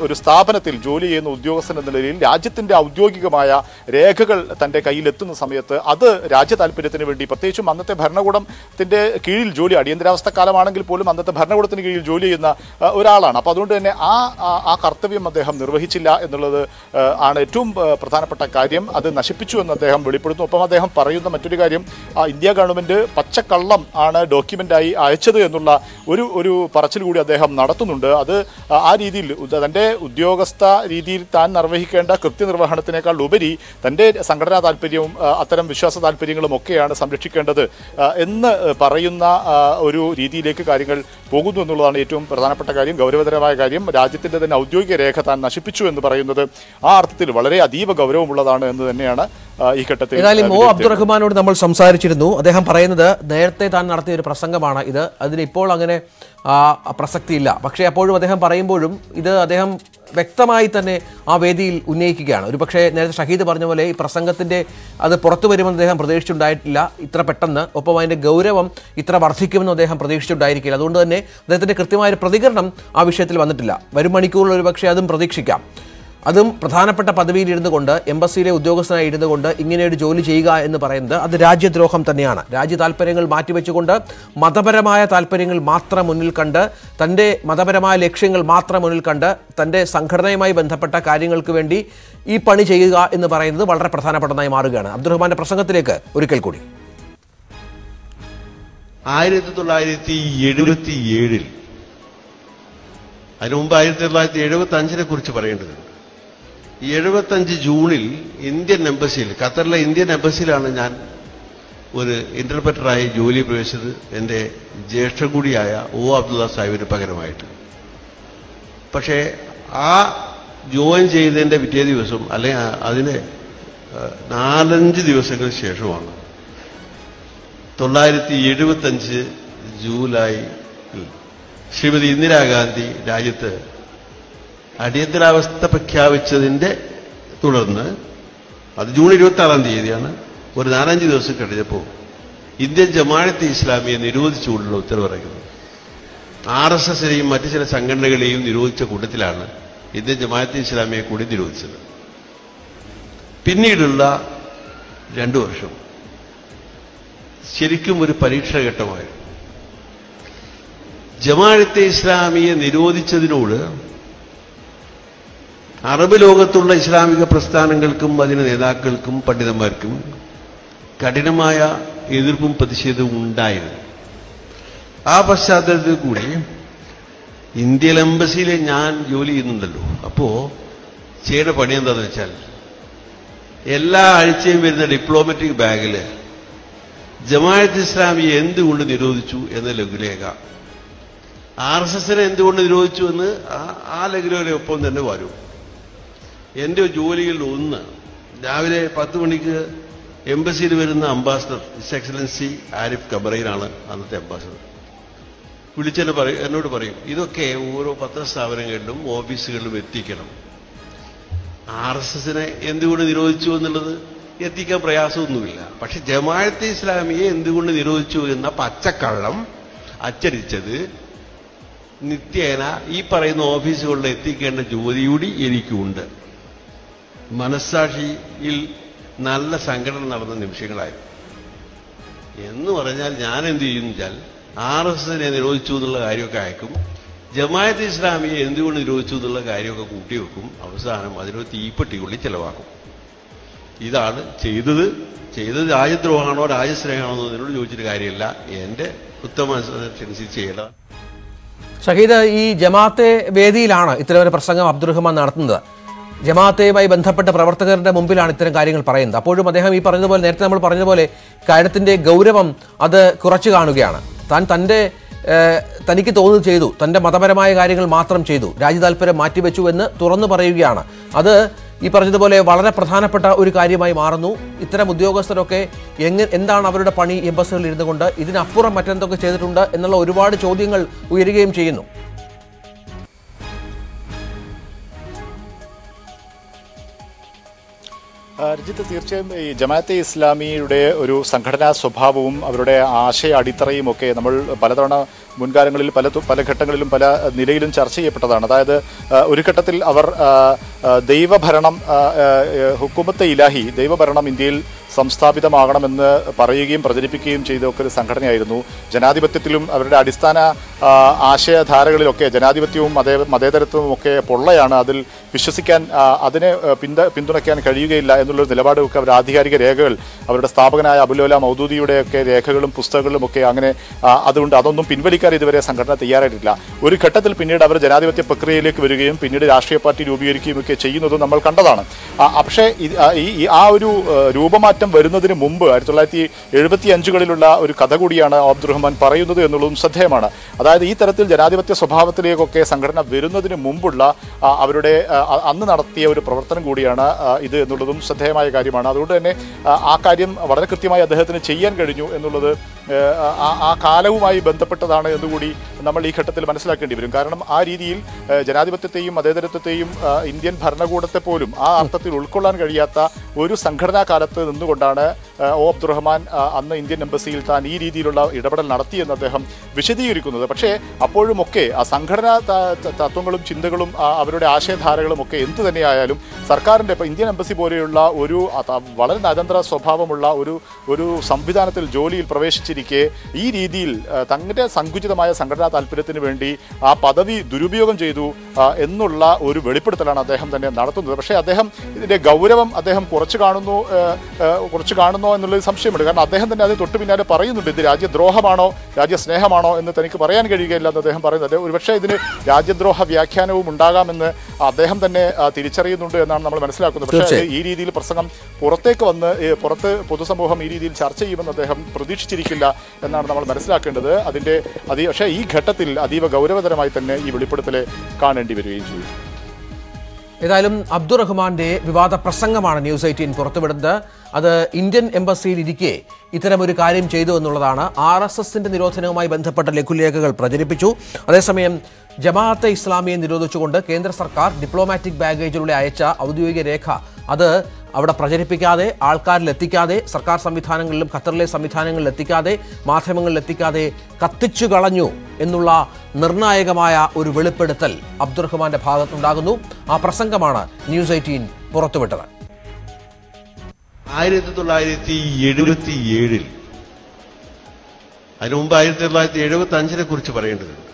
C: ഒരു സ്ഥാപനത്തിൽ ജോലി ചെയ്യുന്ന ഉദ്യോഗസ്ഥൻ എന്ന നിലയിൽ രാജ്യത്തിൻ്റെ ഔദ്യോഗികമായ രേഖകൾ തൻ്റെ കയ്യിലെത്തുന്ന സമയത്ത് അത് രാജ്യ താല്പര്യത്തിന് വേണ്ടി, പ്രത്യേകിച്ചും അന്നത്തെ ഭരണകൂടത്തിന്റെ കീഴിൽ ജോലി, അടിയന്തരാവസ്ഥ കാലമാണെങ്കിൽ പോലും അന്നത്തെ ഭരണകൂടത്തിന് കീഴിൽ ജോലി ചെയ്യുന്ന ഒരാളാണ്. അപ്പോൾ അതുകൊണ്ട് തന്നെ ആ കർത്തവ്യം അദ്ദേഹം നിർവഹിച്ചില്ല എന്നുള്ളത് ആണ് ഏറ്റവും പ്രധാനപ്പെട്ട കാര്യം. അത് നശിപ്പിച്ചു എന്ന് അദ്ദേഹം വെളിപ്പെടുത്തുന്നു. ഒപ്പം അദ്ദേഹം പറയുന്ന മറ്റൊരു കാര്യം, ഇന്ത്യ ഗവൺമെന്റ് പച്ചക്കള്ളം ആണ് ഡോക്യുമെന്റായി അയച്ചത് എന്നുള്ള ഒരു പറച്ചിൽ കൂടി അദ്ദേഹം നടത്തുന്നുണ്ട്. അത് ആ രീതിയിൽ തൻ്റെ ഉദ്യോഗസ്ഥ രീതിയിൽ താൻ നിർവഹിക്കേണ്ട കൃത്യനിർവഹണത്തിനേക്കാൾ ഉപരി തൻ്റെ സംഘടനാ താല്പര്യവും അത്തരം വിശ്വാസ താല്പര്യങ്ങളും ഒക്കെയാണ് സംരക്ഷിക്കേണ്ടത് എന്ന് പറയുന്ന ഒരു രീതിയിലേക്ക് കാര്യങ്ങൾ പോകുന്നു എന്നുള്ളതാണ് ഏറ്റവും പ്രധാനപ്പെട്ട കാര്യം, ഗൗരവതരമായ കാര്യം. രാജ്യത്തിൻ്റെ തന്നെ ഔദ്യോഗിക രേഖ താൻ നശിപ്പിച്ചു എന്ന് പറയുന്നത് ആ അർത്ഥത്തിൽ വളരെ അതീവ ഗൗരവമുള്ളതാണ് എന്ന് തന്നെയാണ് ഈ ഘട്ടത്തിൽ.
A: ഏതായാലും അബ്ദുറഹ്മാനോട് നമ്മൾ സംസാരിച്ചിരുന്നു. അദ്ദേഹം പറയുന്നത് നേരത്തെ താൻ നടത്തിയ ഒരു പ്രസംഗമാണ് ഇത്, അതിനിപ്പോൾ അങ്ങനെ പ്രസക്തിയില്ല. പക്ഷേ അപ്പോഴും അദ്ദേഹം പറയുമ്പോഴും ഇത് അദ്ദേഹം വ്യക്തമായി തന്നെ ആ വേദിയിൽ ഉന്നയിക്കുകയാണ്. ഒരു പക്ഷേ നേരത്തെ ഷഹീദ് പറഞ്ഞ പോലെ ഈ പ്രസംഗത്തിൻ്റെ അത് പുറത്തു വരുമെന്ന് അദ്ദേഹം പ്രതീക്ഷിച്ചിട്ടുണ്ടായിട്ടില്ല ഇത്ര പെട്ടെന്ന്. ഒപ്പം അതിൻ്റെ ഗൗരവം ഇത്ര വർദ്ധിക്കുമെന്ന് അദ്ദേഹം പ്രതീക്ഷിച്ചിട്ടുണ്ടായിരിക്കില്ല. അതുകൊണ്ട് തന്നെ അദ്ദേഹത്തിൻ്റെ കൃത്യമായൊരു പ്രതികരണം ആ വിഷയത്തിൽ വന്നിട്ടില്ല. വരും മണിക്കൂറിൽ ഒരു പക്ഷേ അതും പ്രതീക്ഷിക്കാം. അതും പ്രധാനപ്പെട്ട പദവിയിൽ ഇരുന്നു കൊണ്ട്, എംബസിയിലെ ഉദ്യോഗസ്ഥനായി ഇരുന്നു കൊണ്ട് ഇങ്ങനെയൊരു ജോലി ചെയ്യുക എന്ന് പറയുന്നത് അത് രാജ്യദ്രോഹം തന്നെയാണ്. രാജ്യ താല്പര്യങ്ങൾ മാറ്റിവെച്ചുകൊണ്ട് മതപരമായ താല്പര്യങ്ങൾ മാത്രം മുന്നിൽ കണ്ട്, തൻ്റെ മതപരമായ ലക്ഷ്യങ്ങൾ മാത്രം മുന്നിൽ കണ്ട്, തൻ്റെ സംഘടനയുമായി ബന്ധപ്പെട്ട കാര്യങ്ങൾക്ക് വേണ്ടി ഈ പണി ചെയ്യുക എന്ന് പറയുന്നത് വളരെ പ്രധാനപ്പെട്ടതായി മാറുകയാണ്. അബ്ദുറഹ്മാന്റെ പ്രസംഗത്തിലേക്ക് ഒരിക്കൽ കൂടി.
B: 1977 അതിനു മുമ്പ് 1975 കുറിച്ച് പറയേണ്ടതുണ്ട്. 75 ജൂണിൽ ഇന്ത്യൻ എംബസിയിൽ, ഖത്തറിലെ ഇന്ത്യൻ എംബസിയിലാണ് ഞാൻ ഒരു ഇന്റർപ്രറ്ററായി ജോലി പ്രവേശിച്ചത്, എൻ്റെ ജ്യേഷ്ഠൻ കൂടിയായ അബ്ദുള്ള സാഹിബിന് പകരമായിട്ട്. പക്ഷേ ആ ജോയിൻ ചെയ്തതിൻ്റെ പിറ്റേ ദിവസം, അല്ലെങ്കിൽ അതിന് 4-5 ദിവസങ്ങൾക്ക് ശേഷമാണ് 1975 ജൂലൈ ശ്രീമതി ഇന്ദിരാഗാന്ധി രാജ്യത്ത് അടിയന്തരാവസ്ഥ പ്രഖ്യാപിച്ചതിൻ്റെ തുടർന്ന്, അത് ജൂൺ 26-ാം തീയതിയാണ്, ഒരു 4-5 ദിവസം കഴിഞ്ഞപ്പോൾ ഇന്ത്യൻ ജമാഅത്തെ ഇസ്ലാമിയെ നിരോധിച്ചുകൊണ്ടുള്ള ഉത്തരവിറങ്ങുന്നത്. RSSനെയും മറ്റു ചില സംഘടനകളെയും നിരോധിച്ച കൂട്ടത്തിലാണ് ഇന്ത്യൻ ജമാഅത്തെ ഇസ്ലാമിയെ കൂടി നിരോധിച്ചത്. പിന്നീടുള്ള 2 വർഷം ശരിക്കും ഒരു പരീക്ഷാഘട്ടമായിരുന്നു. ജമാഅത്തെ ഇസ്ലാമിയെ നിരോധിച്ചതിനോട് അറബ് ലോകത്തുള്ള ഇസ്ലാമിക പ്രസ്ഥാനങ്ങൾക്കും അതിന്റെ നേതാക്കൾക്കും പണ്ഡിതന്മാർക്കും കഠിനമായ എതിർപ്പും പ്രതിഷേധവും ഉണ്ടായിരുന്നു. ആ പശ്ചാത്തലത്തിൽ കൂടി ഇന്ത്യൻ എംബസിയിൽ ഞാൻ ജോലി ചെയ്യുന്നുണ്ടല്ലോ. അപ്പോ ചെയ്യേണ്ട പണി എന്താണെന്ന് വെച്ചാൽ എല്ലാ ആഴ്ചയും വരുന്ന ഡിപ്ലോമാറ്റിക് ബാഗിൽ ജമാഅത്ത് ഇസ്ലാമിയെ എന്തുകൊണ്ട് നിരോധിച്ചു എന്ന ലഘുലേഖ, RSSനെ എന്തുകൊണ്ട് നിരോധിച്ചു എന്ന് ആ ലഘുലേഖയൊപ്പം തന്നെ വരും. എൻ്റെ ജോലികളിൽ ഒന്ന്, രാവിലെ 10 മണിക്ക് എംബസിയിൽ വരുന്ന അംബാസഡർ ഹിസ് എക്സലൻസി ആരിഫ് കബറയിലാണ് അന്നത്തെ അംബാസഡർ. എന്നോട് പറയും ഇതൊക്കെ ഓരോ പത്രസ്ഥാപനങ്ങളിലും ഓഫീസുകളിലും എത്തിക്കണം. RSSനെ എന്തുകൊണ്ട് നിരോധിച്ചു എന്നുള്ളത് എത്തിക്കാൻ പ്രയാസമൊന്നുമില്ല. പക്ഷെ ജമാഅത്തെ ഇസ്ലാമിയെ എന്തുകൊണ്ട് നിരോധിച്ചു എന്ന പച്ചക്കള്ളം അച്ചടിച്ചത് നിത്യേന ഈ പറയുന്ന ഓഫീസുകളിൽ എത്തിക്കേണ്ട ജോലി കൂടി എനിക്കുണ്ട്. മനസ്സാക്ഷിയിൽ നല്ല സംഘടന നടന്ന നിമിഷങ്ങളായിരുന്നു. എന്ന് പറഞ്ഞാൽ ഞാൻ എന്ത് ചെയ്യുന്നു വെച്ചാൽ RSSനെ നിരോധിച്ചു എന്നുള്ള കാര്യമൊക്കെ അയക്കും, ജമാഅത്തെ ഇസ്ലാമിയെ എന്തുകൊണ്ട് നിരോധിച്ചു എന്നുള്ള കാര്യമൊക്കെ കൂട്ടിവെക്കും, അവസാനം അതിനൊരു തീപ്പെട്ടിക്കുള്ളി ചെലവാക്കും. ഇതാണ് ചെയ്തത് രാജ്യദ്രോഹമാണോ രാജ്യസ്നേഹമാണോ എന്നതിനോട് ചോദിച്ചിട്ട് കാര്യമില്ല. എൻ്റെ ഉത്തമനുസരിച്ച് ചെയ്യേണ്ട.
A: ഷഹീദ്, ഈ ജമാഅത്തെ വേദിയിലാണ് ഇത്തരം പ്രസംഗം അബ്ദുറഹ്മാൻ നടത്തുന്നത്. ജമാഅത്തുമായി ബന്ധപ്പെട്ട പ്രവർത്തകരുടെ മുമ്പിലാണ് ഇത്തരം കാര്യങ്ങൾ പറയുന്നത്. അപ്പോഴും അദ്ദേഹം ഈ പറഞ്ഞതുപോലെ, നേരത്തെ നമ്മൾ പറഞ്ഞതുപോലെ, കാര്യത്തിന്റെ ഗൗരവം അത് കുറച്ചു കാണുകയാണ്. തനിക്ക് തോന്നുന്നത് ചെയ്തു, തൻ്റെ മതപരമായ കാര്യങ്ങൾ മാത്രം ചെയ്തു, രാജ്യതാൽപര്യം മാറ്റിവെച്ചു എന്ന് തുറന്നു പറയുകയാണ്. അത് ഈ പറഞ്ഞതുപോലെ വളരെ പ്രധാനപ്പെട്ട ഒരു കാര്യമായി മാറുന്നു. ഇത്തരം ഉദ്യോഗസ്ഥരൊക്കെ എന്താണ് അവരുടെ പണി എംബസികളിൽ ഇരുന്നു കൊണ്ട്, ഇതിനപ്പുറം മറ്റെന്തൊക്കെ ചെയ്തിട്ടുണ്ട് എന്നുള്ള ഒരുപാട് ചോദ്യങ്ങൾ ഉയരുകയും ചെയ്യുന്നു.
C: രഞ്ജിത്ത്, തീർച്ചയായും ഈ ജമാഅത്തെ ഇസ്ലാമിയുടെ ഒരു സംഘടനാ സ്വഭാവവും അവരുടെ ആശയ അടിത്തറയും ഒക്കെ നമ്മൾ പലതവണ മുൻകാലങ്ങളിൽ പല ഘട്ടങ്ങളിലും പല നിലയിലും ചർച്ച ചെയ്യപ്പെട്ടതാണ്. അതായത് ഒരു ഘട്ടത്തിൽ അവർ ദൈവഭരണം, ഹുക്കുമത്തെ ഇലാഹി, ദൈവഭരണം ഇന്ത്യയിൽ സംസ്ഥാപിതമാകണമെന്ന് പറയുകയും പ്രചരിപ്പിക്കുകയും ചെയ്തൊക്കെ ഒരു സംഘടനയായിരുന്നു. ജനാധിപത്യത്തിലും അവരുടെ അടിസ്ഥാന ആശയധാരകളിലൊക്കെ ജനാധിപത്യവും മതേതരത്വവും ഒക്കെ പൊള്ളയാണ്. അതിൽ വിശ്വസിക്കാൻ, അതിനെ പിന്തുണയ്ക്കാൻ കഴിയുകയില്ല എന്നുള്ളൊരു നിലപാടൊക്കെ അവരുടെ ആധികാരിക രേഖകൾ, അവരുടെ സ്ഥാപകനായ അബുലോല മൗദൂദിയുടെയൊക്കെ രേഖകളും പുസ്തകങ്ങളും ഒക്കെ അങ്ങനെ അതുകൊണ്ട് അതൊന്നും പിൻവലിക്കാൻ ഇതുവരെ സംഘടന തയ്യാറായിട്ടില്ല. ഒരു ഘട്ടത്തിൽ പിന്നീട് അവർ ജനാധിപത്യ പ്രക്രിയയിലേക്ക് വരികയും പിന്നീട് രാഷ്ട്രീയ പാർട്ടി രൂപീകരിക്കുകയും ഒക്കെ ചെയ്യുന്നതും നമ്മൾ കണ്ടതാണ്. പക്ഷേ ആ ഒരു രൂപമാറ്റം വരുന്നതിന് മുമ്പ് 1975കളിലുള്ള ഒരു കഥ കൂടിയാണ് അബ്ദുറഹ്മാൻ പറയുന്നത് എന്നുള്ളതും ശ്രദ്ധേയമാണ്. അതായത് ഈ തരത്തിൽ ജനാധിപത്യ സ്വഭാവത്തിലേക്കൊക്കെ സംഘടന വരുന്നതിന് മുമ്പുള്ള അവരുടെ അന്ന് നടത്തിയ ഒരു പ്രവർത്തനം കൂടിയാണ് ഇത് എന്നുള്ളതും ശ്രദ്ധേയമായ കാര്യമാണ്. അതുകൊണ്ട് തന്നെ ആ കാര്യം വളരെ കൃത്യമായി അദ്ദേഹത്തിന് ചെയ്യാൻ കഴിഞ്ഞു എന്നുള്ളത് ആ കാലവുമായി ബന്ധപ്പെട്ടതാണ് എന്നുകൂടി നമ്മൾ ഈ ഘട്ടത്തിൽ മനസ്സിലാക്കേണ്ടി വരും. കാരണം ആ രീതിയിൽ ജനാധിപത്യത്തെയും മതേതരത്വത്തെയും ഇന്ത്യൻ ഭരണകൂടത്തെ പോലും ആ അർത്ഥത്തിൽ ഉൾക്കൊള്ളാൻ കഴിയാത്ത ഒരു സംഘടനാ കാലത്ത് നിന്നുകൊണ്ടാണ് അബ്ദുറഹ്മാൻ അന്ന് ഇന്ത്യൻ എംബസിയിൽ താൻ ഈ രീതിയിലുള്ള ഇടപെടൽ നടത്തിയെന്ന് അദ്ദേഹം വിശദീകരിക്കുന്നത്. പക്ഷേ അപ്പോഴുമൊക്കെ ആ സംഘടനാ തത്വങ്ങളും ചിന്തകളും അവരുടെ ആശയധാരകളും ഒക്കെ എന്തു തന്നെയായാലും സർക്കാരിൻ്റെ, ഇപ്പോൾ ഇന്ത്യൻ എംബസി പോലെയുള്ള ഒരു വളരെ നയതന്ത്ര സ്വഭാവമുള്ള ഒരു സംവിധാനത്തിൽ ജോലിയിൽ പ്രവേശിച്ചിരിക്കെ ഈ രീതിയിൽ തങ്ങളുടെ സങ്കുചിതമായ സംഘടനാ താല്പര്യത്തിന് വേണ്ടി ആ പദവി ദുരുപയോഗം ചെയ്തു എന്നുള്ള ഒരു വെളിപ്പെടുത്തലാണ് അദ്ദേഹം തന്നെ നടത്തുന്നത്. പക്ഷേ അദ്ദേഹം ഇതിൻ്റെ ഗൗരവം അദ്ദേഹം കുറച്ച് കാണുന്നോ എന്നുള്ളൊരു സംശയമുണ്ട്. കാരണം അദ്ദേഹം തന്നെ അത് തൊട്ട് പിന്നാലെ പറയുന്നുണ്ട്, ഇത് രാജ്യദ്രോഹമാണോ രാജ്യസ്നേഹമാണോ എന്ന് തനിക്ക് പറയാൻ കഴിയുകയില്ല എന്ന് അദ്ദേഹം പറയുന്നത്. ഒരുപക്ഷെ ഇതിന് രാജ്യദ്രോഹ വ്യാഖ്യാനവും ഉണ്ടാകാമെന്ന് അദ്ദേഹം തന്നെ തിരിച്ചറിയുന്നുണ്ട് എന്നാണ് നമ്മൾ മനസ്സിലാക്കുന്നത്. പക്ഷേ ഈ രീതിയിൽ പ്രസംഗം പുറത്തേക്ക് വന്ന് പൊതുസമൂഹം ഈ രീതിയിൽ ചർച്ച ചെയ്യുമെന്ന് അദ്ദേഹം പ്രതീക്ഷിച്ചിരിക്കില്ല എന്നാണ് നമ്മൾ മനസ്സിലാക്കേണ്ടത്. പക്ഷേ ഈ ഘട്ടത്തിൽ അതീവ ഗൗരവതരമായി തന്നെ ഈ വെളിപ്പെടുത്തലെ കാണേണ്ടി വരികയും ചെയ്യും.
A: ഏതായാലും അബ്ദുറഹ്മാന്റെ വിവാദ പ്രസംഗമാണ് ന്യൂസ് 18 പുറത്തുവിടുന്നത്. അത് ഇന്ത്യൻ എംബസിയിൽ ഇരിക്കെ ഇത്തരമൊരു കാര്യം ചെയ്തു എന്നുള്ളതാണ്. RSSന്റെ നിരോധനവുമായി ബന്ധപ്പെട്ട ലഘുലേഖകൾ പ്രചരിപ്പിച്ചു. അതേസമയം ജമാഅത്തെ ഇസ്ലാമിയെ നിരോധിച്ചുകൊണ്ട് കേന്ദ്ര സർക്കാർ ഡിപ്ലോമാറ്റിക് ബാഗേജിലൂടെ അയച്ച ഔദ്യോഗിക രേഖ അത് അവിടെ പ്രചരിപ്പിക്കാതെ, ആൾക്കാരിൽ എത്തിക്കാതെ, സർക്കാർ സംവിധാനങ്ങളിലും ഖത്തറിലെ സംവിധാനങ്ങളിൽ എത്തിക്കാതെ, മാധ്യമങ്ങളിൽ എത്തിക്കാതെ കത്തിച്ചു കളഞ്ഞു എന്നുള്ള നിർണായകമായ ഒരു വെളിപ്പെടുത്തൽ അബ്ദുറഹ്മാന്റെ ഭാഗത്തുണ്ടാകുന്നു. ആ പ്രസംഗമാണ് ന്യൂസ് 18 പുറത്തുവിട്ടത്.
B: 1977 അതിനു മുമ്പ് 1975 കുറിച്ച് പറയേണ്ടതുണ്ട്.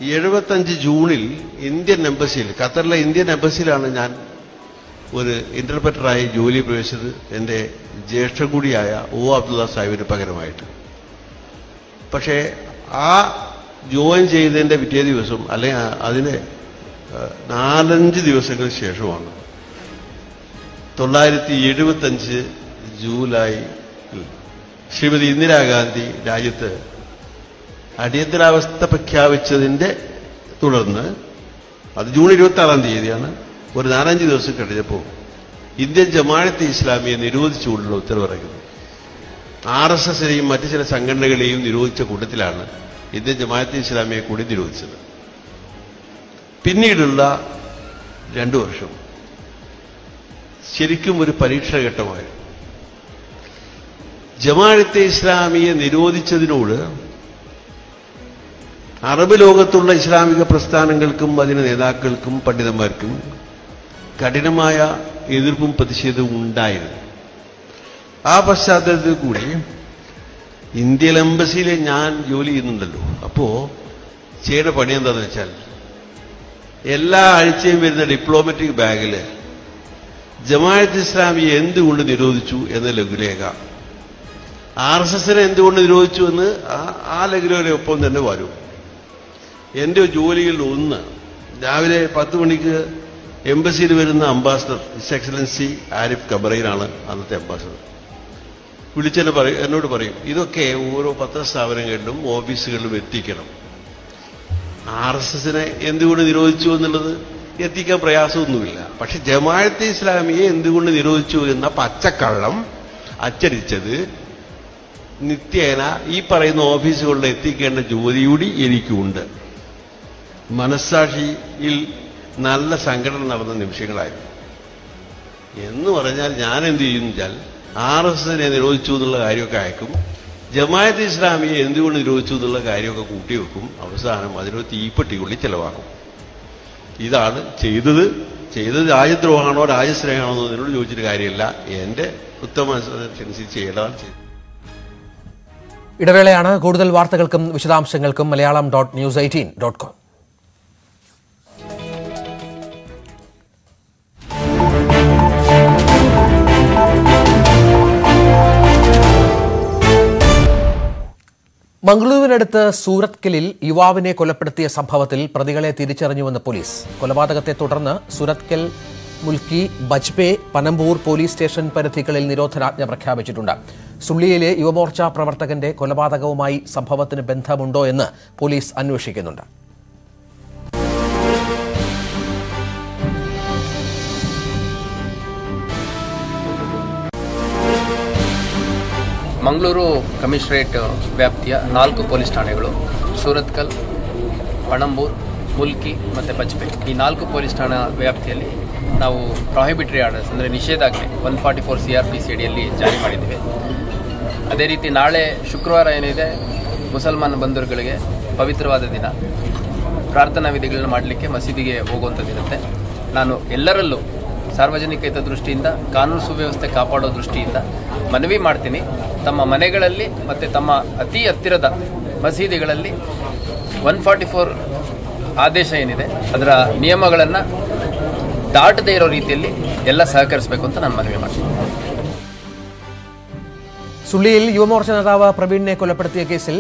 B: ഈ 75 ജൂണിൽ ഇന്ത്യൻ എംബസിയിൽ, ഖത്തറിലെ ഇന്ത്യൻ എംബസിയിലാണ് ഞാൻ ഒരു ഇന്റർപ്രറ്ററായി ജോലി പ്രവേശിച്ചത്, എൻ്റെ ജ്യേഷ്ഠൻ കൂടിയായ ഒ അബ്ദുള്ള സാഹിബിന് പകരമായിട്ട്. പക്ഷേ ആ ജോയിൻ ചെയ്തതിൻ്റെ പിറ്റേ ദിവസം, അല്ലെങ്കിൽ അതിന് 4-5 ദിവസങ്ങൾക്ക് ശേഷമാണ് 1975 ജൂലൈ ശ്രീമതി ഇന്ദിരാഗാന്ധി രാജ്യത്ത് അടിയന്തരാവസ്ഥ പ്രഖ്യാപിച്ചതിന്റെ തുടർന്ന്, അത് ജൂൺ 26-ാം തീയതിയാണ്, ഒരു 4-5 ദിവസം കഴിഞ്ഞപ്പോൾ ഇന്ത്യൻ ജമാഅത്തെ ഇസ്ലാമിയെ നിരോധിച്ചുകൊണ്ടുള്ള ഉത്തരവിറങ്ങുന്നത്. RSSനെയും മറ്റു ചില സംഘടനകളെയും നിരോധിച്ച കൂട്ടത്തിലാണ് ഇന്ത്യൻ ജമാഅത്തെ ഇസ്ലാമിയെ കൂടി നിരോധിച്ചത്. പിന്നീടുള്ള 2 വർഷം ശരിക്കും ഒരു പരീക്ഷാഘട്ടമായിരുന്നു. ജമാഅത്തെ ഇസ്ലാമിയെ നിരോധിച്ചതിനോട് അറബ് ലോകത്തുള്ള ഇസ്ലാമിക പ്രസ്ഥാനങ്ങൾക്കും അതിന്റെ നേതാക്കൾക്കും പണ്ഡിതന്മാർക്കും കഠിനമായ എതിർപ്പും പ്രതിഷേധവും ഉണ്ടായിരുന്നു. ആ പശ്ചാത്തലത്തിൽ കൂടി ഇന്ത്യൻ എംബസിയിൽ ഞാൻ ജോലി ചെയ്യുന്നുണ്ടല്ലോ. അപ്പോ ചെയ്യേണ്ട പണി എന്താണെന്ന് വെച്ചാൽ, എല്ലാ ആഴ്ചയും വരുന്ന ഡിപ്ലോമാറ്റിക് ബാഗില് ജമാഅത്ത് ഇസ്ലാമിയെ എന്തുകൊണ്ട് നിരോധിച്ചു എന്ന ലഘുലേഖ, RSSനെ എന്തുകൊണ്ട് നിരോധിച്ചു എന്ന് ആ ലഘുലേഖയൊപ്പം തന്നെ വരും. എൻ്റെ ജോലിയിൽ ഒന്ന്, രാവിലെ 10 മണിക്ക് എംബസിയിൽ വരുന്ന അംബാസഡർ ഹിസ് എക്സലൻസി ആരിഫ് കബറയിലാണ് അന്നത്തെ അംബാസഡർ. എന്നോട് പറയും, ഇതൊക്കെ ഓരോ പത്രസ്ഥാപനങ്ങളിലും ഓഫീസുകളിലും എത്തിക്കണം. RSSനെ എന്തുകൊണ്ട് നിരോധിച്ചു എന്നുള്ളത് എത്തിക്കാൻ പ്രയാസമൊന്നുമില്ല. പക്ഷെ ജമാഅത്തെ ഇസ്ലാമിയെ എന്തുകൊണ്ട് നിരോധിച്ചു എന്ന പച്ചക്കള്ളം അച്ചടിച്ചത് നിത്യേന ഈ പറയുന്ന ഓഫീസുകളിൽ എത്തിക്കേണ്ട ജോലി കൂടി എനിക്കുണ്ട്. മനസ്സാക്ഷിയിൽ നല്ല സംഘടന നടന്ന നിമിഷങ്ങളായിരുന്നു. എന്ന് പറഞ്ഞാൽ ഞാൻ എന്ത് ചെയ്യുന്നുവെച്ചാൽ, RSSനെ നിരോധിച്ചു എന്നുള്ള കാര്യമൊക്കെ അയക്കും, ജമാഅത്തെ ഇസ്ലാമിയെ എന്തുകൊണ്ട് നിരോധിച്ചു എന്നുള്ള കാര്യമൊക്കെ കൂട്ടിവെക്കും, അവസാനം അതിനൊരു തീപ്പെട്ടിക്കുള്ളി ചെലവാക്കും. ഇതാണ് ചെയ്തത് രാജ്യദ്രോഹമാണോ രാജ്യസ്നേഹമാണോ എന്നോട് ചോദിച്ചിട്ട് കാര്യമില്ല. എന്റെ ഉത്തമനുസരിച്ച് ചെയ്യേണ്ടതാണ് ചെയ്തത്.
A: ഇടവേളയാണ്. കൂടുതൽ വാർത്തകൾക്കും വിശദാംശങ്ങൾക്കും malayalam.news18.com. മംഗളൂരുവിനടുത്ത് സൂറത്കലിൽ യുവാവിനെ കൊലപ്പെടുത്തിയ സംഭവത്തിൽ പ്രതികളെ തിരിച്ചറിഞ്ഞുവെന്ന് പോലീസ്. കൊലപാതകത്തെ തുടർന്ന് സൂറത്കൽ, മുൽക്കി, ബജ്പേ, പനമ്പൂർ പോലീസ് സ്റ്റേഷൻ പരിധികളിൽ നിരോധനാജ്ഞ പ്രഖ്യാപിച്ചിട്ടുണ്ട്. സുള്ളിയിലെ യുവമോർച്ച പ്രവർത്തകന്റെ കൊലപാതകവുമായി സംഭവത്തിന് ബന്ധമുണ്ടോ എന്ന് പോലീസ് അന്വേഷിക്കുന്നുണ്ട്.
E: ಮಂಗಳೂರು ಕಮಿಷನರೇಟ್ ವ್ಯಾಪ್ತಿಯ 4 ಪೊಲೀಸ್ ಠಾಣೆಗಳು, ಸೂರತ್ಕಲ್, ಪಣಂಬೂರ್, ಮುಲ್ಕಿ ಮತ್ತು ಬಜ್ಪೆ, ಈ 4 ಪೊಲೀಸ್ ಠಾಣಾ ವ್ಯಾಪ್ತಿಯಲ್ಲಿ ನಾವು ಪ್ರಾಹಿಬಿಟರಿ ಆರ್ಡರ್ಸ್ ಅಂದರೆ ನಿಷೇಧಾಜ್ಞೆ 144 CRPC ಅಡಿಯಲ್ಲಿ ಜಾರಿ ಮಾಡಿದ್ದೇವೆ. ಅದೇ ರೀತಿ ನಾಳೆ ಶುಕ್ರವಾರ ಏನಿದೆ, ಮುಸಲ್ಮಾನ ಬಂಧುಗಳಿಗೆ ಪವಿತ್ರವಾದ ದಿನ, ಪ್ರಾರ್ಥನಾ ವಿಧಿಗಳನ್ನು ಮಾಡಲಿಕ್ಕೆ ಮಸೀದಿಗೆ ಹೋಗುವಂಥದ್ದಿರುತ್ತೆ. ನಾನು ಎಲ್ಲರಲ್ಲೂ ಸಾರ್ವಜನಿಕ ಹಿತದೃಷ್ಟಿಯಿಂದ, ಕಾನೂನು ಸುವ್ಯವಸ್ಥೆ ಕಾಪಾಡೋ ದೃಷ್ಟಿಯಿಂದ ಮನವಿ ಮಾಡ್ತೀನಿ, ತಮ್ಮ ಮನೆಗಳಲ್ಲಿ ಮತ್ತು ತಮ್ಮ ಅತಿ ಹತ್ತಿರದ ಮಸೀದಿಗಳಲ್ಲಿ 144 ಆದೇಶ ಏನಿದೆ ಅದರ ನಿಯಮಗಳನ್ನು ದಾಟದೇ ಇರೋ ರೀತಿಯಲ್ಲಿ ಎಲ್ಲ ಸಹಕರಿಸಬೇಕು ಅಂತ ನಾನು ಮನವಿ ಮಾಡ್ತೀನಿ.
A: സുള്ളിയിൽ യുവമോർച്ച നേതാവ് പ്രവീണിനെ കൊലപ്പെടുത്തിയ കേസിൽ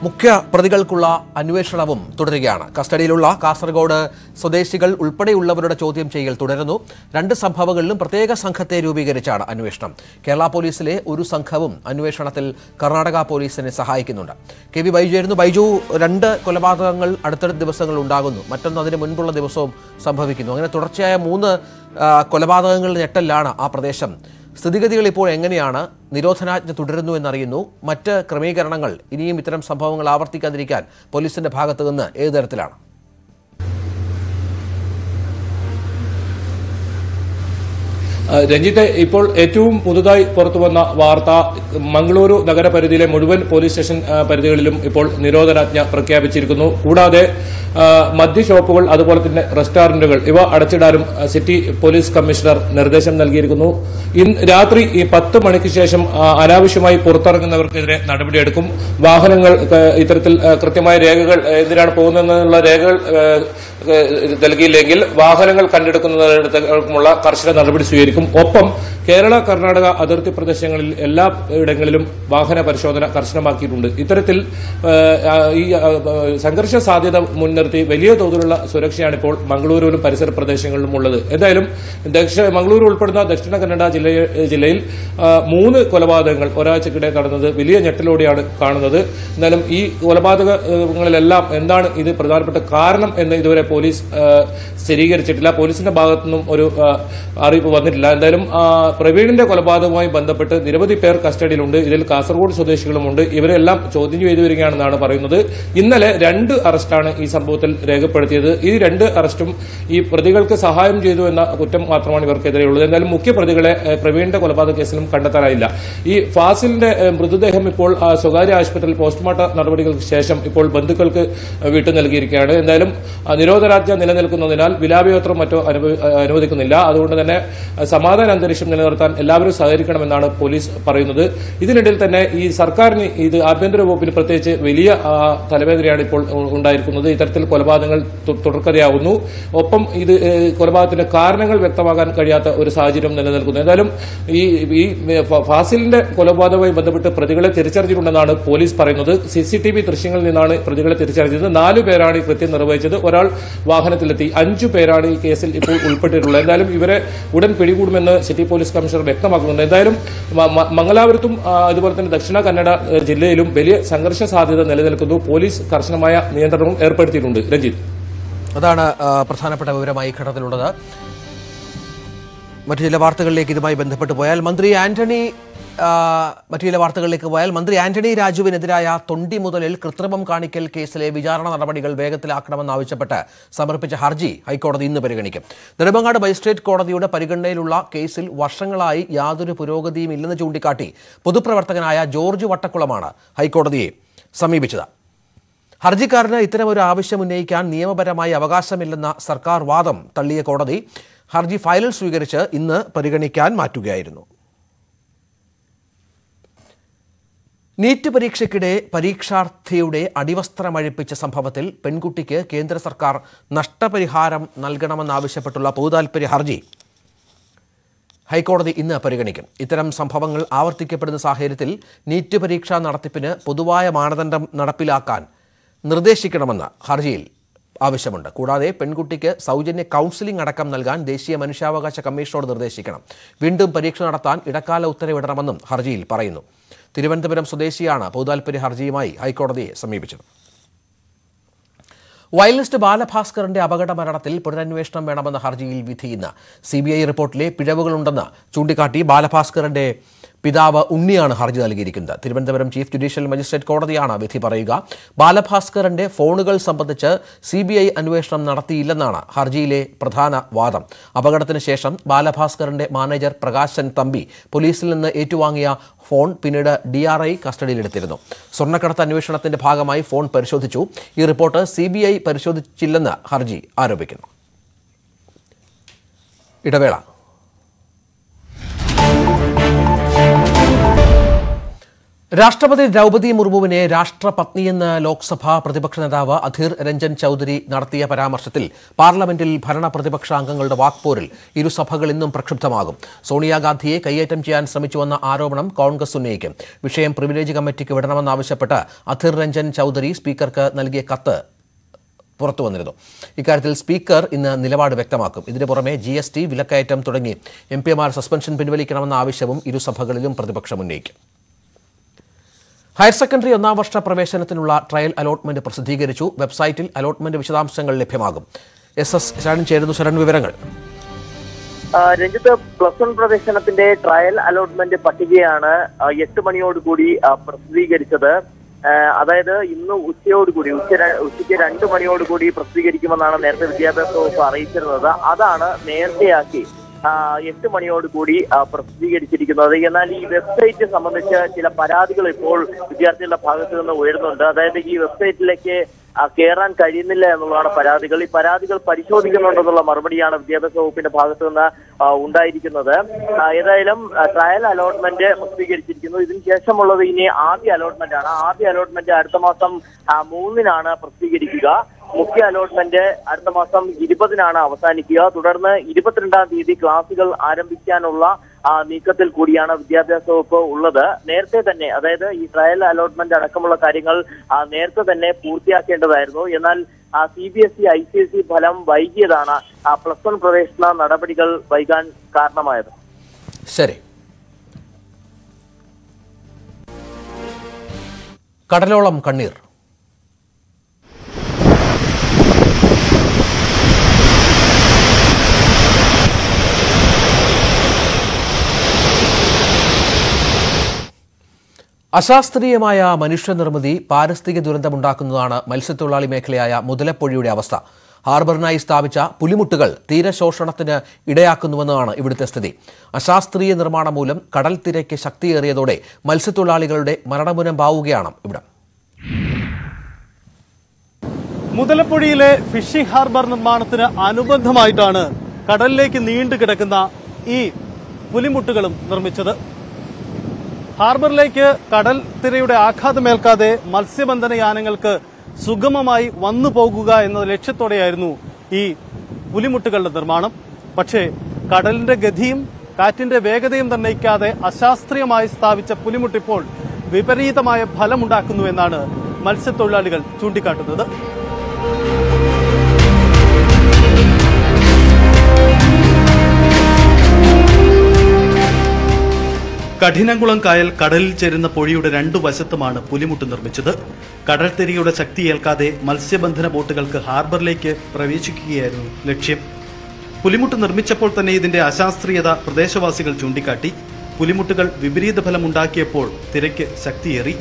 A: മുഖ്യ പ്രതികൾക്കുള്ള അന്വേഷണവും തുടരുകയാണ്. കസ്റ്റഡിയിലുള്ള കാസർഗോഡ് സ്വദേശികൾ ഉൾപ്പെടെയുള്ളവരുടെ ചോദ്യം ചെയ്യൽ തുടരുന്നു. 2 സംഭവങ്ങളിലും പ്രത്യേക സംഘത്തെ രൂപീകരിച്ചാണ് അന്വേഷണം. കേരള പോലീസിലെ ഒരു സംഘവും അന്വേഷണത്തിൽ കർണാടക പോലീസിനെ സഹായിക്കുന്നുണ്ട്. KV ബൈജു ആയിരുന്നു. ബൈജു, 2 കൊലപാതകങ്ങൾ അടുത്തടുത്ത ദിവസങ്ങൾ ഉണ്ടാകുന്നു, മറ്റൊന്ന് അതിന് മുൻപുള്ള ദിവസവും സംഭവിക്കുന്നു. അങ്ങനെ തുടർച്ചയായ 3 കൊലപാതകങ്ങളുടെ ഞെട്ടലാണ് ആ പ്രദേശം. സ്ഥിതിഗതികൾ ഇപ്പോൾ എങ്ങനെയാണ്? നിരോധനാജ്ഞ തുടരുന്നു എന്നറിയുന്നു. മറ്റ് ക്രമീകരണങ്ങൾ ഇനിയും ഇത്തരം സംഭവങ്ങൾ ആവർത്തിക്കാതിരിക്കാൻ പോലീസിന്റെ ഭാഗത്തു നിന്ന് ഏത് തരത്തിലാണ്?
F: രഞ്ജിത്ത്, ഇപ്പോൾ ഏറ്റവും പുതുതായി പുറത്തുവന്ന വാർത്ത, മംഗളൂരു നഗരപരിധിയിലെ മുഴുവൻ പോലീസ് സ്റ്റേഷൻ പരിധികളിലും ഇപ്പോൾ നിരോധനാജ്ഞ പ്രഖ്യാപിച്ചിരിക്കുന്നു. കൂടാതെ മദ്യഷോപ്പുകൾ അതുപോലെ തന്നെ റെസ്റ്റോറന്റുകൾ ഇവ അടച്ചിടാനും സിറ്റി പോലീസ് കമ്മീഷണർ നിർദ്ദേശം നൽകിയിരിക്കുന്നു. രാത്രി 10 മണിക്ക് ശേഷം അനാവശ്യമായി പുറത്തിറങ്ങുന്നവർക്കെതിരെ നടപടിയെടുക്കും. വാഹനങ്ങൾ ഇത്തരത്തിൽ കൃത്യമായ രേഖകൾ എന്തിനാണ് പോകുന്നതെന്നുള്ള രേഖകൾ നൽകിയില്ലെങ്കിൽ വാഹനങ്ങൾ കണ്ടെടുക്കുന്നതിനുള്ള കർശന നടപടി സ്വീകരിക്കും. ഒപ്പം കേരള കർണാടക അതിർത്തി പ്രദേശങ്ങളിൽ എല്ലാ ഇടങ്ങളിലും വാഹന പരിശോധന കർശനമാക്കിയിട്ടുണ്ട്. ഇത്തരത്തിൽ ഈ സംഘർഷ സാധ്യത മുൻനിർത്തി വലിയ തോതിലുള്ള സുരക്ഷയാണ് ഇപ്പോൾ മംഗളൂരുവിലും പരിസര പ്രദേശങ്ങളിലും ഉള്ളത്. എന്തായാലും മംഗളൂരു ഉൾപ്പെടുന്ന ദക്ഷിണ കന്നഡ ജില്ലയിൽ 3 കൊലപാതകങ്ങൾ ഒരാഴ്ചക്കിടെ നടന്നത് വലിയ ഞെട്ടലോടെയാണ് കാണുന്നത്. എന്നാലും ഈ കൊലപാതകങ്ങളിലെല്ലാം എന്താണ് ഇത് പ്രധാനപ്പെട്ട കാരണം എന്ന് ഇതുവരെ പോലീസ് സ്ഥിരീകരിച്ചിട്ടില്ല. പോലീസിന്റെ ഭാഗത്തുനിന്നും ഒരു അറിയിപ്പ് വന്നിട്ടില്ല. എന്തായാലും പ്രവീണിന്റെ കൊലപാതകവുമായി ബന്ധപ്പെട്ട് നിരവധി പേർ കസ്റ്റഡിയിലുണ്ട്. ഇതിൽ കാസർഗോഡ് സ്വദേശികളുമുണ്ട്. ഇവരെല്ലാം ചോദ്യം ചെയ്തു വരികയാണെന്നാണ് പറയുന്നത്. ഇന്നലെ 2 അറസ്റ്റാണ് ഈ സംഭവത്തിൽ രേഖപ്പെടുത്തിയത്. ഈ 2 അറസ്റ്റും ഈ പ്രതികൾക്ക് സഹായം ചെയ്തു എന്ന കുറ്റം മാത്രമാണ് ഇവർക്കെതിരെയുള്ളത്. എന്തായാലും മുഖ്യ പ്രതികളെ പ്രവീണിന്റെ കൊലപാതക കേസിലും കണ്ടെത്താനായില്ല. ഈ ഫാസിലിന്റെ മൃതദേഹം ഇപ്പോൾ സ്വകാര്യ ആശുപത്രിയിൽ പോസ്റ്റ്മോർട്ടം നടപടികൾക്ക് ശേഷം ഇപ്പോൾ ബന്ധുക്കൾക്ക് വിട്ടു നൽകിയിരിക്കുകയാണ്. എന്തായാലും നിരോധനാജ്ഞ നിലനിൽക്കുന്നതിനാൽ വിലാപയാത്രയോ മറ്റോ അനുവദിക്കുന്നില്ല. അതുകൊണ്ട് തന്നെ സമാധാന അന്തരീക്ഷം നിലനിർത്താൻ എല്ലാവരും സഹകരിക്കണമെന്നാണ് പോലീസ് പറയുന്നത്. ഇതിനിടയിൽ തന്നെ ഈ സർക്കാരിന് ഇത് ആഭ്യന്തര വകുപ്പിന് പ്രത്യേകിച്ച് വലിയ തലവേദനയാണ് ഇപ്പോൾ ഉണ്ടായിരിക്കുന്നത്. ഇത്തരത്തിൽ കൊലപാതകങ്ങൾ തുടർക്കഥയാവുന്നു. ഒപ്പം ഇത് കൊലപാതകത്തിന്റെ കാരണങ്ങൾ വ്യക്തമാക്കാൻ കഴിയാത്ത ഒരു സാഹചര്യം നിലനിൽക്കുന്നു. എന്തായാലും ഈ ഫാസിലിന്റെ കൊലപാതകവുമായി ബന്ധപ്പെട്ട് പ്രതികളെ തിരിച്ചറിഞ്ഞിട്ടുണ്ടെന്നാണ് പോലീസ് പറയുന്നത്. CCTV ദൃശ്യങ്ങളിൽ നിന്നാണ് പ്രതികളെ തിരിച്ചറിഞ്ഞത്. 4 പേരാണ് ഈ കൃത്യം നിർവഹിച്ചത്. ഒരാൾ വാഹനത്തിലെത്തി. 5 പേരാണ് ഈ കേസിൽ ഇപ്പോൾ ഉൾപ്പെട്ടിട്ടുള്ളത്. എന്തായാലും ഇവരെ ഉടൻ പിടികൂടുമെന്ന് സിറ്റി പോലീസ് കമ്മീഷണർ വ്യക്തമാക്കുന്നുണ്ട്. എന്തായാലും മംഗലാപുരത്തും അതുപോലെ തന്നെ ദക്ഷിണ കന്നഡ ജില്ലയിലും വലിയ സംഘർഷ സാധ്യത നിലനിൽക്കുന്നു. പോലീസ് കർശനമായ നിയന്ത്രണവും ഏർപ്പെടുത്തിയിട്ടുണ്ട്. രഞ്ജിത്ത്,
A: അതാണ് പ്രധാനപ്പെട്ട വിവരമായി ഘട്ടത്തിലുള്ളത്. മറ്റു ചില വാർത്തകളിലേക്ക് ഇതുമായി ബന്ധപ്പെട്ട് പോയാൽ മന്ത്രി ആന്റണി രാജുവിനെതിരായ തൊണ്ടി മുതലിൽ കൃത്രിമം കാണിക്കൽ കേസിലെ വിചാരണ നടപടികൾ വേഗത്തിലാക്കണമെന്നാവശ്യപ്പെട്ട് സമർപ്പിച്ച ഹർജി ഹൈക്കോടതി ഇന്ന് പരിഗണിക്കും. നെടുമങ്ങാട് മജിസ്ട്രേറ്റ് കോടതിയുടെ പരിഗണനയിലുള്ള കേസിൽ വർഷങ്ങളായി യാതൊരു പുരോഗതിയും ഇല്ലെന്ന് ചൂണ്ടിക്കാട്ടി പൊതുപ്രവർത്തകനായ ജോർജ് വട്ടക്കുളമാണ് ഹൈക്കോടതിയെ സമീപിച്ചത്. ഹർജിക്കാരന് ഇത്തരമൊരു ആവശ്യം ഉന്നയിക്കാൻ നിയമപരമായി അവകാശമില്ലെന്ന സർക്കാർ വാദം തള്ളിയ കോടതി ഹർജി ഫയലിൽ സ്വീകരിച്ച് ഇന്ന് പരിഗണിക്കാൻ മാറ്റുകയായിരുന്നു. നീറ്റ് പരീക്ഷയ്ക്കിടെ പരീക്ഷാർത്ഥിയുടെ അടിവസ്ത്രമഴിപ്പിച്ച സംഭവത്തിൽ പെൺകുട്ടിക്ക് കേന്ദ്ര സർക്കാർ നഷ്ടപരിഹാരം നൽകണമെന്നാവശ്യപ്പെട്ടുള്ള പൊതുതാൽപര്യ ഹർജി ഹൈക്കോടതി ഇന്ന് പരിഗണിക്കും. ഇത്തരം സംഭവങ്ങൾ ആവർത്തിക്കപ്പെടുന്ന സാഹചര്യത്തിൽ നീറ്റ് പരീക്ഷാ നടത്തിപ്പിന് പൊതുവായ മാനദണ്ഡം നടപ്പിലാക്കാൻ നിർദ്ദേശിക്കണമെന്ന് ഹർജിയിൽ ആവശ്യമുണ്ട്. കൂടാതെ പെൺകുട്ടിക്ക് സൗജന്യ കൗൺസിലിംഗ് അടക്കം നൽകാൻ ദേശീയ മനുഷ്യാവകാശ കമ്മീഷനോട് നിർദ്ദേശിക്കണം. വീണ്ടും പരീക്ഷ നടത്താൻ ഇടക്കാല ഉത്തരവിടണമെന്നും ഹർജിയിൽ പറയുന്നു. തിരുവനന്തപുരം സ്വദേശിയാണ് പൊതുതാൽപര്യ ഹർജിയുമായി ഹൈക്കോടതിയെ സമീപിച്ചത്. വയലിനിസ്റ്റ് ബാലഭാസ്കറിന്റെ അപകട മരണത്തിൽ പുനരന്വേഷണം വേണമെന്ന ഹർജിയിൽ വിധി ഇന്ന്. CBI റിപ്പോർട്ടിലെ പിഴവുകളുണ്ടെന്ന് ചൂണ്ടിക്കാട്ടി ബാലഭാസ്കറിന്റെ പിതാവ് ഉണ്ണിയാണ് ഹർജി നൽകിയിരിക്കുന്നത്. തിരുവനന്തപുരം ചീഫ് ജുഡീഷ്യൽ മജിസ്ട്രേറ്റ് കോടതിയാണ് വിധി പറയുക. ബാലഭാസ്കറിന്റെ ഫോണുകൾ സംബന്ധിച്ച് CBI അന്വേഷണം നടത്തിയില്ലെന്നാണ് ഹർജിയിലെ പ്രധാന വാദം. അപകടത്തിന് ശേഷം ബാലഭാസ്കറിന്റെ മാനേജർ പ്രകാശൻ തമ്പി പോലീസിൽ നിന്ന് ഏറ്റുവാങ്ങിയ ഫോൺ പിന്നീട് DRI കസ്റ്റഡിയിലെടുത്തിരുന്നു. സ്വർണ്ണക്കടത്ത് അന്വേഷണത്തിന്റെ ഭാഗമായി ഫോൺ പരിശോധിച്ചു. ഈ റിപ്പോർട്ട് CBI പരിശോധിച്ചില്ലെന്ന് ഹർജി ആരോപിക്കുന്നു. ഇടവേള. രാഷ്ട്രപതി ദ്രൗപദി മുർമുവിനെ രാഷ്ട്രപത്നിയെന്ന് ലോക്സഭാ പ്രതിപക്ഷ നേതാവ് അധീർ രഞ്ജൻ ചൌധരി നടത്തിയ പരാമർശത്തിൽ പാർലമെന്റിൽ ഭരണ പ്രതിപക്ഷ അംഗങ്ങളുടെ വാക്പോരിൽ ഇരുസഭകൾ ഇന്നും പ്രക്ഷുബ്ധമാകും. സോണിയാഗാന്ധിയെ കയ്യേറ്റം ചെയ്യാൻ ശ്രമിച്ചുവെന്ന ആരോപണം കോൺഗ്രസ് ഉന്നയിക്കും. വിഷയം പ്രിവിലേജ് കമ്മിറ്റിക്ക് വിടണമെന്നാവശ്യപ്പെട്ട് അധീർ രഞ്ജൻ ചൌധരി സ്പീക്കർക്ക് നൽകിയ കത്ത് പുറത്തു വന്നിരുന്നു. ഇക്കാര്യത്തിൽ സ്പീക്കർ ഇന്ന് നിലപാട് വ്യക്തമാക്കും. ഇതിനു പുറമെ GST, വിലക്കയറ്റം തുടങ്ങി MP മാർ സസ്പെൻഷൻ പിൻവലിക്കണമെന്ന ആവശ്യവും ഇരുസഭകളിലും പ്രതിപക്ഷം ഉന്നയിക്കും. ഹയർ സെക്കൻഡറി 1ാം വർഷ പ്രവേശനത്തിനുള്ള ട്രയൽ അലോട്ട്മെന്റ് പ്രസിദ്ധീകരിച്ചു. വെബ്സൈറ്റിൽ അലോട്ട്മെന്റ് വിശദാംശങ്ങൾ ലഭ്യമാകും. SS ശരൺ ചേരുന്നു. ശരൺ, വിവരങ്ങൾ.
G: രഞ്ജിത്ത്, +1 പ്രവേശനത്തിന്റെ ട്രയൽ അലോട്ട്മെന്റ് പട്ടികയാണ് 8 മണിയോടുകൂടി പ്രസിദ്ധീകരിച്ചത്. അതായത് ഇന്ന് ഉച്ചയോടുകൂടി ഉച്ചയ്ക്ക് 2 മണിയോടുകൂടി പ്രസിദ്ധീകരിക്കുമെന്നാണ് നേരത്തെ വിദ്യാഭ്യാസ വകുപ്പ് അറിയിച്ചിരുന്നത്. അതാണ് നേരത്തെയാക്കി 8 മണിയോടുകൂടി പ്രസിദ്ധീകരിച്ചിരിക്കുന്നത്. എന്നാൽ ഈ വെബ്സൈറ്റ് സംബന്ധിച്ച് ചില പരാതികൾ ഇപ്പോൾ വിദ്യാർത്ഥികളുടെ ഭാഗത്തു നിന്ന് ഉയരുന്നുണ്ട്. അതായത് ഈ വെബ്സൈറ്റിലേക്ക് കയറാൻ കഴിയുന്നില്ല എന്നുള്ളതാണ് പരാതികൾ. ഈ പരാതികൾ പരിശോധിക്കുന്നുണ്ടെന്നുള്ള മറുപടിയാണ് വിദ്യാഭ്യാസ വകുപ്പിന്റെ ഭാഗത്തു നിന്ന് ഉണ്ടായിരിക്കുന്നത്. ഏതായാലും ട്രയൽ അലോട്ട്മെന്റ് പ്രസിദ്ധീകരിച്ചിരിക്കുന്നു. ഇതിനുശേഷമുള്ളത് ഇനി ആദ്യ അലോട്ട്മെന്റ് ആണ്. ആദ്യ അലോട്ട്മെന്റ് അടുത്ത മാസം 3-നാണ് പ്രസിദ്ധീകരിക്കുക. മുഖ്യ അലോട്ട്മെന്റ് അടുത്ത മാസം 20-നാണ് അവസാനിക്കുക. തുടർന്ന് 22-ാം തീയതി ക്ലാസുകൾ ആരംഭിക്കാനുള്ള നീക്കത്തിൽ കൂടിയാണ് വിദ്യാഭ്യാസ വകുപ്പ് ഉള്ളത്. നേരത്തെ തന്നെ, അതായത് ഈ ട്രയൽ അലോട്ട്മെന്റ് അടക്കമുള്ള കാര്യങ്ങൾ നേരത്തെ തന്നെ പൂർത്തിയാക്കേണ്ടതായിരുന്നു. എന്നാൽ CBSE ICSE ഫലം വൈകിയതാണ് +1 പ്രവേശന നടപടികൾ വൈകാൻ കാരണമായത്.
A: ശരി. കടലോളം കണ്ണീർ. അശാസ്ത്രീയമായ മനുഷ്യനിർമ്മിതി പാരിസ്ഥിതിക ദുരന്തമുണ്ടാക്കുന്നതാണ് മത്സ്യത്തൊഴിലാളി മേഖലയായ മുതലപ്പൊഴിയുടെ അവസ്ഥ. ഹാർബറിനായി സ്ഥാപിച്ച പുലിമുട്ടുകൾ തീരശോഷണത്തിന് ഇടയാക്കുന്നുവെന്നാണ് ഇവിടുത്തെ സ്ഥിതി. അശാസ്ത്രീയ നിർമ്മാണം മൂലം കടൽ തിരയ്ക്ക് ശക്തിയേറിയതോടെ മത്സ്യത്തൊഴിലാളികളുടെ മരണമുനമ്പാവുകയാണ് ഇവിടം.
H: മുതലപ്പൊഴിയിലെ ഫിഷിംഗ് ഹാർബർ നിർമ്മാണത്തിന് അനുബന്ധമായിട്ടാണ് കടലിലേക്ക് നീണ്ടുകിടക്കുന്ന ഈ പുലിമുട്ടുകളും നിർമ്മിച്ചത്. ഹാർബറിലേക്ക് കടൽ തിരയുടെ ആഘാതമേൽക്കാതെ മത്സ്യബന്ധന യാനങ്ങൾക്ക് സുഗമമായി വന്നു പോകുക എന്ന ലക്ഷ്യത്തോടെയായിരുന്നു ഈ പുലിമുട്ടുകളുടെ നിർമ്മാണം. പക്ഷേ കടലിന്റെ ഗതിയും കാറ്റിന്റെ വേഗതയും നിർണ്ണയിക്കാതെ അശാസ്ത്രീയമായി സ്ഥാപിച്ച പുലിമുട്ടിപ്പോൾ വിപരീതമായ ഫലമുണ്ടാക്കുന്നുവെന്നാണ് മത്സ്യത്തൊഴിലാളികൾ ചൂണ്ടിക്കാട്ടുന്നത്. കഠിനംകുളം കായൽ കടലിൽ ചേരുന്ന പൊഴിയുടെ 2 വശത്തുമാണ് പുലിമുട്ട് നിർമ്മിച്ചത്. കടൽത്തിരയുടെ ശക്തിയേൽക്കാതെ മത്സ്യബന്ധന ബോട്ടുകൾക്ക് ഹാർബറിലേക്ക് പ്രവേശിക്കുകയായിരുന്നു ലക്ഷ്യം. പുലിമുട്ട് നിർമ്മിച്ചപ്പോൾ തന്നെ ഇതിന്റെ അശാസ്ത്രീയത പ്രദേശവാസികൾ ചൂണ്ടിക്കാട്ടി. പുലിമുട്ടുകൾ വിപരീത ഫലമുണ്ടാക്കിയപ്പോൾ തിരയ്ക്ക് ശക്തിയേറി.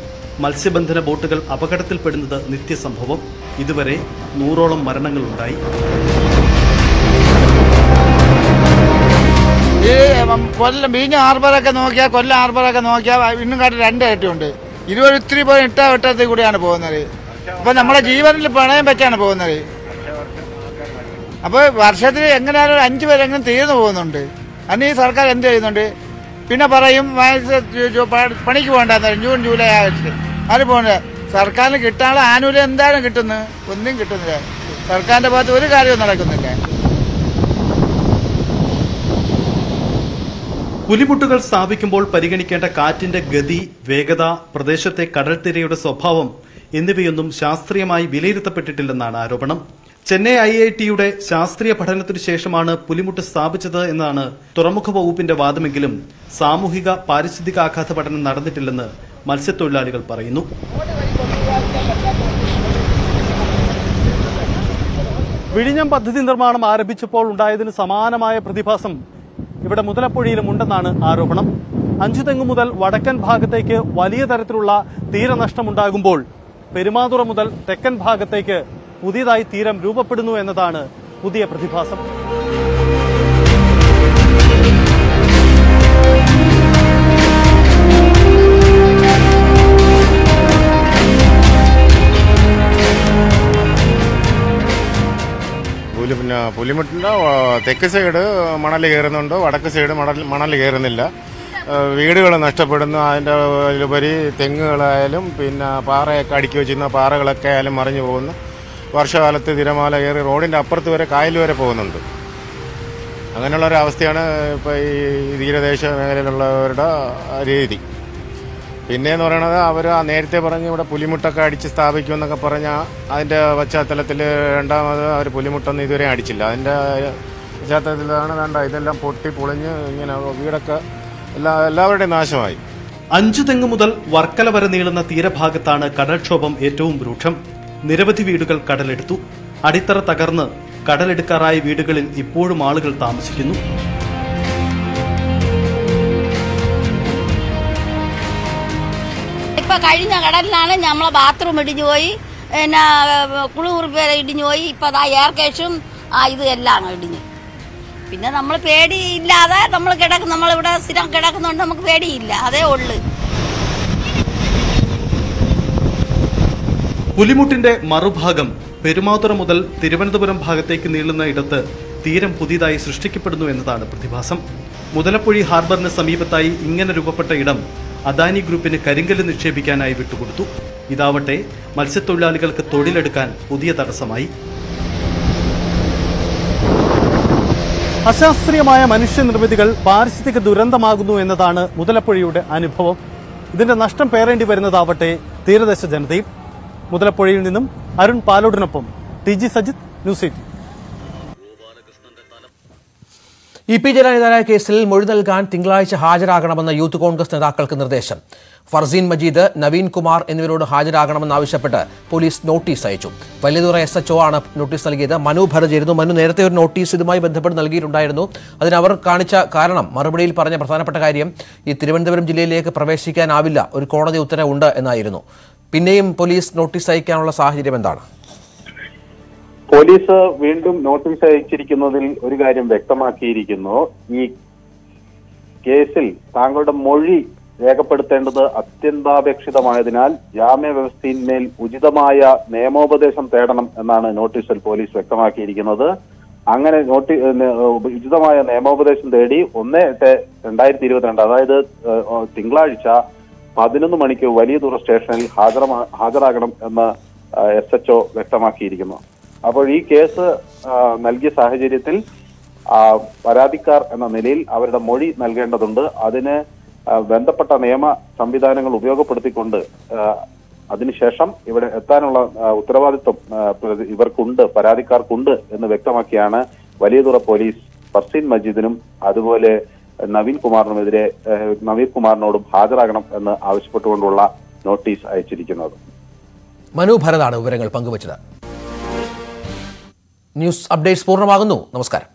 H: മത്സ്യബന്ധന ബോട്ടുകൾ അപകടത്തിൽപ്പെടുന്നത് നിത്യസംഭവം. ഇതുവരെ 100ഓളം മരണങ്ങളുണ്ടായി.
I: ഈ കൊല്ലം ബീഞ്ഞ ഹാർബറൊക്കെ നോക്കിയാൽ, കൊല്ലം ഹാർബറൊക്കെ നോക്കിയാൽ ഇന്നും കാട്ടി 2 ഇരട്ടിയുണ്ട്. ഇത്തിരി പോയി വെട്ടത്തിൽ കൂടിയാണ് പോകുന്നത്. അപ്പൊ നമ്മുടെ ജീവനിൽ പണയം വെച്ചാണ് പോകുന്നത്. അപ്പോൾ വർഷത്തിൽ എങ്ങനെയാലും 5 പേരെങ്കിലും തീർന്നു പോകുന്നുണ്ട്. അന്ന് ഈ സർക്കാർ എന്ത് ചെയ്യുന്നുണ്ട്? പിന്നെ പറയും പണിക്ക് പോകണ്ടെന്ന് പറയും. ജൂൺ ജൂലൈ ആഗസ്റ്റ് അത് പോകുന്നത്. സർക്കാരിന് കിട്ടാനുള്ള ആനുകൂല്യം എന്തായാലും കിട്ടുന്നു, ഒന്നും കിട്ടുന്നില്ല. സർക്കാരിന്റെ ഭാഗത്ത് ഒരു കാര്യവും നടക്കുന്നില്ല.
H: പുലിമുട്ടുകൾ സ്ഥാപിക്കുമ്പോൾ പരിഗണിക്കേണ്ട കാറ്റിന്റെ ഗതി, വേഗത, പ്രദേശത്തെ കടൽത്തിരയുടെ സ്വഭാവം എന്നിവയൊന്നും ശാസ്ത്രീയമായി വിലയിരുത്തപ്പെട്ടിട്ടില്ലെന്നാണ് ആരോപണം. ചെന്നൈ IIT-യുടെ ശാസ്ത്രീയ പഠനത്തിനു ശേഷമാണ് പുലിമുട്ട് സ്ഥാപിച്ചത് എന്നാണ് തുറമുഖ വകുപ്പിന്റെ വാദമെങ്കിലും സാമൂഹിക പാരിസ്ഥിതികാഘാത പഠനം നടന്നിട്ടില്ലെന്ന് മത്സ്യത്തൊഴിലാളികൾ പറയുന്നു. വിഴിഞ്ഞം പദ്ധതി നിർമ്മാണം ആരംഭിച്ചപ്പോൾ ഉണ്ടായതിന് സമാനമായ പ്രതിഭാസം ഇവിടെ മുതലപ്പൊഴിയിലും ഉണ്ടെന്നാണ് ആരോപണം. അഞ്ചുതെങ്ങ് മുതൽ വടക്കൻ ഭാഗത്തേക്ക് വലിയ തരത്തിലുള്ള തീരനഷ്ടമുണ്ടാകുമ്പോൾ പെരുമാതുറ മുതൽ തെക്കൻ ഭാഗത്തേക്ക് പുതിയതായി തീരം രൂപപ്പെടുന്നു എന്നതാണ് പുതിയ പ്രതിഭാസം.
J: പുലിമുട്ടിൻ്റെ തെക്ക് സൈഡ് മണൽ കയറുന്നുണ്ട്, വടക്ക് സൈഡ് മണൽ കയറുന്നില്ല. വീടുകൾ നഷ്ടപ്പെടുന്നു. അതിൻ്റെ ഉപരി തെങ്ങുകളായാലും പിന്നെ പാറയൊക്കെ അടുക്കി വെച്ചിരുന്ന പാറകളൊക്കെ ആയാലും മറിഞ്ഞു പോകുന്നു. വർഷകാലത്ത് തിരമാല കയറി റോഡിൻ്റെ അപ്പുറത്ത് വരെ കായൽ വരെ പോകുന്നുണ്ട്. അങ്ങനെയുള്ളൊരവസ്ഥയാണ് ഇപ്പോൾ ഈ തീരദേശ മേഖലയിലുള്ളവരുടെ രീതി. പിന്നെയെന്ന് പറയുന്നത് അവർ നേരത്തെ പറഞ്ഞ് ഇവിടെ പുലിമുട്ടൊക്കെ അടിച്ച് സ്ഥാപിക്കുമെന്നൊക്കെ പറഞ്ഞാൽ അതിൻ്റെ പശ്ചാത്തലത്തിൽ രണ്ടാമത് അവർ പുലിമുട്ടൊന്നും ഇതുവരെ അടിച്ചില്ല. അതിൻ്റെ പശ്ചാത്തലത്തിലാണ് വേണ്ട ഇതെല്ലാം പൊട്ടി പൊളിഞ്ഞ് ഇങ്ങനെ വീടൊക്കെ എല്ലാവരുടെയും നാശമായി.
H: അഞ്ചുതെങ്ങ് മുതൽ വർക്കല വരെ നീളുന്ന തീരഭാഗത്താണ് കടൽക്ഷോഭം ഏറ്റവും രൂക്ഷം. നിരവധി വീടുകൾ കടലെടുത്തു. അടിത്തറ തകർന്ന് കടലെടുക്കാറായ വീടുകളിൽ ഇപ്പോഴും ആളുകൾ താമസിക്കുന്നു.
K: ഇപ്പൊ കഴിഞ്ഞ കടലിലാണ് നമ്മളെ ബാത്റൂം ഇടിഞ്ഞു പോയി, പിന്നെ കുളിമുറി ഇടിഞ്ഞു പോയി. ഇപ്പൊ എയർ കേഷും ഇത് എല്ലാം ഇടിഞ്ഞു. പിന്നെ നമ്മൾ പേടിയില്ലാതെ നമ്മളിവിടെ സ്ഥിരം കിടക്കുന്നതുകൊണ്ട് നമുക്ക് പേടിയില്ല, അതേ ഉള്ളു.
H: പുലിമുട്ടിന്റെ മറുഭാഗം പെരുമാതുറ മുതൽ തിരുവനന്തപുരം ഭാഗത്തേക്ക് നീളുന്ന ഇടത്ത് തീരം പുതിയതായി സൃഷ്ടിക്കപ്പെടുന്നു എന്നതാണ് പ്രതിഭാസം. മുതലപ്പൊഴി ഹാർബറിന് സമീപത്തായി ഇങ്ങനെ രൂപപ്പെട്ട ഇടം അദാനി ഗ്രൂപ്പിന് കരിങ്കല്ല് നിക്ഷേപിക്കാനായി വിട്ടുകൊടുത്തു. ഇതാവട്ടെ മത്സ്യത്തൊഴിലാളികൾക്ക് തൊഴിലെടുക്കാൻ പുതിയ തടസ്സമായി. അശാസ്ത്രീയമായ മനുഷ്യനിർമ്മിതികൾ പാരിസ്ഥിതിക ദുരന്തമാകുന്നു എന്നതാണ് മുതലപ്പൊഴിയുടെ അനുഭവം. ഇതിന്റെ നഷ്ടം പേറേണ്ടി വരുന്നതാവട്ടെ തീരദേശ ജനതയും. മുതലപ്പൊഴിയിൽ നിന്നും അരുൺ പാലോടിനൊപ്പം TG സജിത്, ന്യൂസ് 18.
A: EP ജലാനിധനായ കേസിൽ മൊഴി നൽകാൻ തിങ്കളാഴ്ച ഹാജരാകണമെന്ന യൂത്ത് കോൺഗ്രസ് നേതാക്കൾക്ക് നിർദ്ദേശം. ഫർസീൻ മജീദ്, നവീൻ കുമാർ എന്നിവരോട് ഹാജരാകണമെന്നാവശ്യപ്പെട്ട് പോലീസ് നോട്ടീസ് അയച്ചു. വലിയതുറ SHO ആണ് നോട്ടീസ് നൽകിയത്. മനു ഭരജായിരുന്നു. മനു, നേരത്തെ ഒരു നോട്ടീസ് ഇതുമായി ബന്ധപ്പെട്ട് നൽകിയിട്ടുണ്ടായിരുന്നു. അതിനവർ കാണിച്ച കാരണം, മറുപടിയിൽ പറഞ്ഞ പ്രധാനപ്പെട്ട കാര്യം, ഈ തിരുവനന്തപുരം ജില്ലയിലേക്ക് പ്രവേശിക്കാനാവില്ല, ഒരു കോടതി ഉത്തരവുണ്ട് എന്നായിരുന്നു. പിന്നെയും പോലീസ് നോട്ടീസ് അയക്കാനുള്ള സാഹചര്യം എന്താണ്?
L: പോലീസ് വീണ്ടും നോട്ടീസ് അയച്ചിരിക്കുന്നതിൽ ഒരു കാര്യം വ്യക്തമാക്കിയിരിക്കുന്നു. ഈ കേസിൽ താങ്കളുടെ മൊഴി രേഖപ്പെടുത്തേണ്ടത് അത്യന്താപേക്ഷിതമായതിനാൽ ജാമ്യ വ്യവസ്ഥയിന്മേൽ ഉചിതമായ നിയമോപദേശം തേടണം എന്നാണ് നോട്ടീസിൽ പോലീസ് വ്യക്തമാക്കിയിരിക്കുന്നത്. അങ്ങനെ ഉചിതമായ നിയമോപദേശം തേടി 1/8/2022, അതായത് തിങ്കളാഴ്ച 11 മണിക്ക് വലിയതുറ സ്റ്റേഷനിൽ ഹാജരാകണം എന്ന് SHO വ്യക്തമാക്കിയിരിക്കുന്നു. അപ്പോൾ ഈ കേസ് നൽകിയ സാഹചര്യത്തിൽ പരാതിക്കാർ എന്ന നിലയിൽ അവരുടെ മൊഴി നൽകേണ്ടതുണ്ട്. അതിന് ബന്ധപ്പെട്ട നിയമ സംവിധാനങ്ങൾ ഉപയോഗപ്പെടുത്തിക്കൊണ്ട് അതിനുശേഷം ഇവിടെ എത്താനുള്ള ഉത്തരവാദിത്വം ഇവർക്കുണ്ട്, പരാതിക്കാർക്കുണ്ട് എന്ന് വ്യക്തമാക്കിയാണ് വലിയതുറ പോലീസ് ഫർസീൻ മജീദിനും അതുപോലെ നവീൻ കുമാറിനോടും ഹാജരാകണം എന്ന് ആവശ്യപ്പെട്ടുകൊണ്ടുള്ള നോട്ടീസ് അയച്ചിരിക്കുന്നത്.
A: മനു ഭരതാണ് വിവരങ്ങൾ പങ്കുവച്ചത്. ന്യൂസ് അപ്ഡേറ്റ്സ് പൂർണ്ണമാകുന്നു. നമസ്കാരം.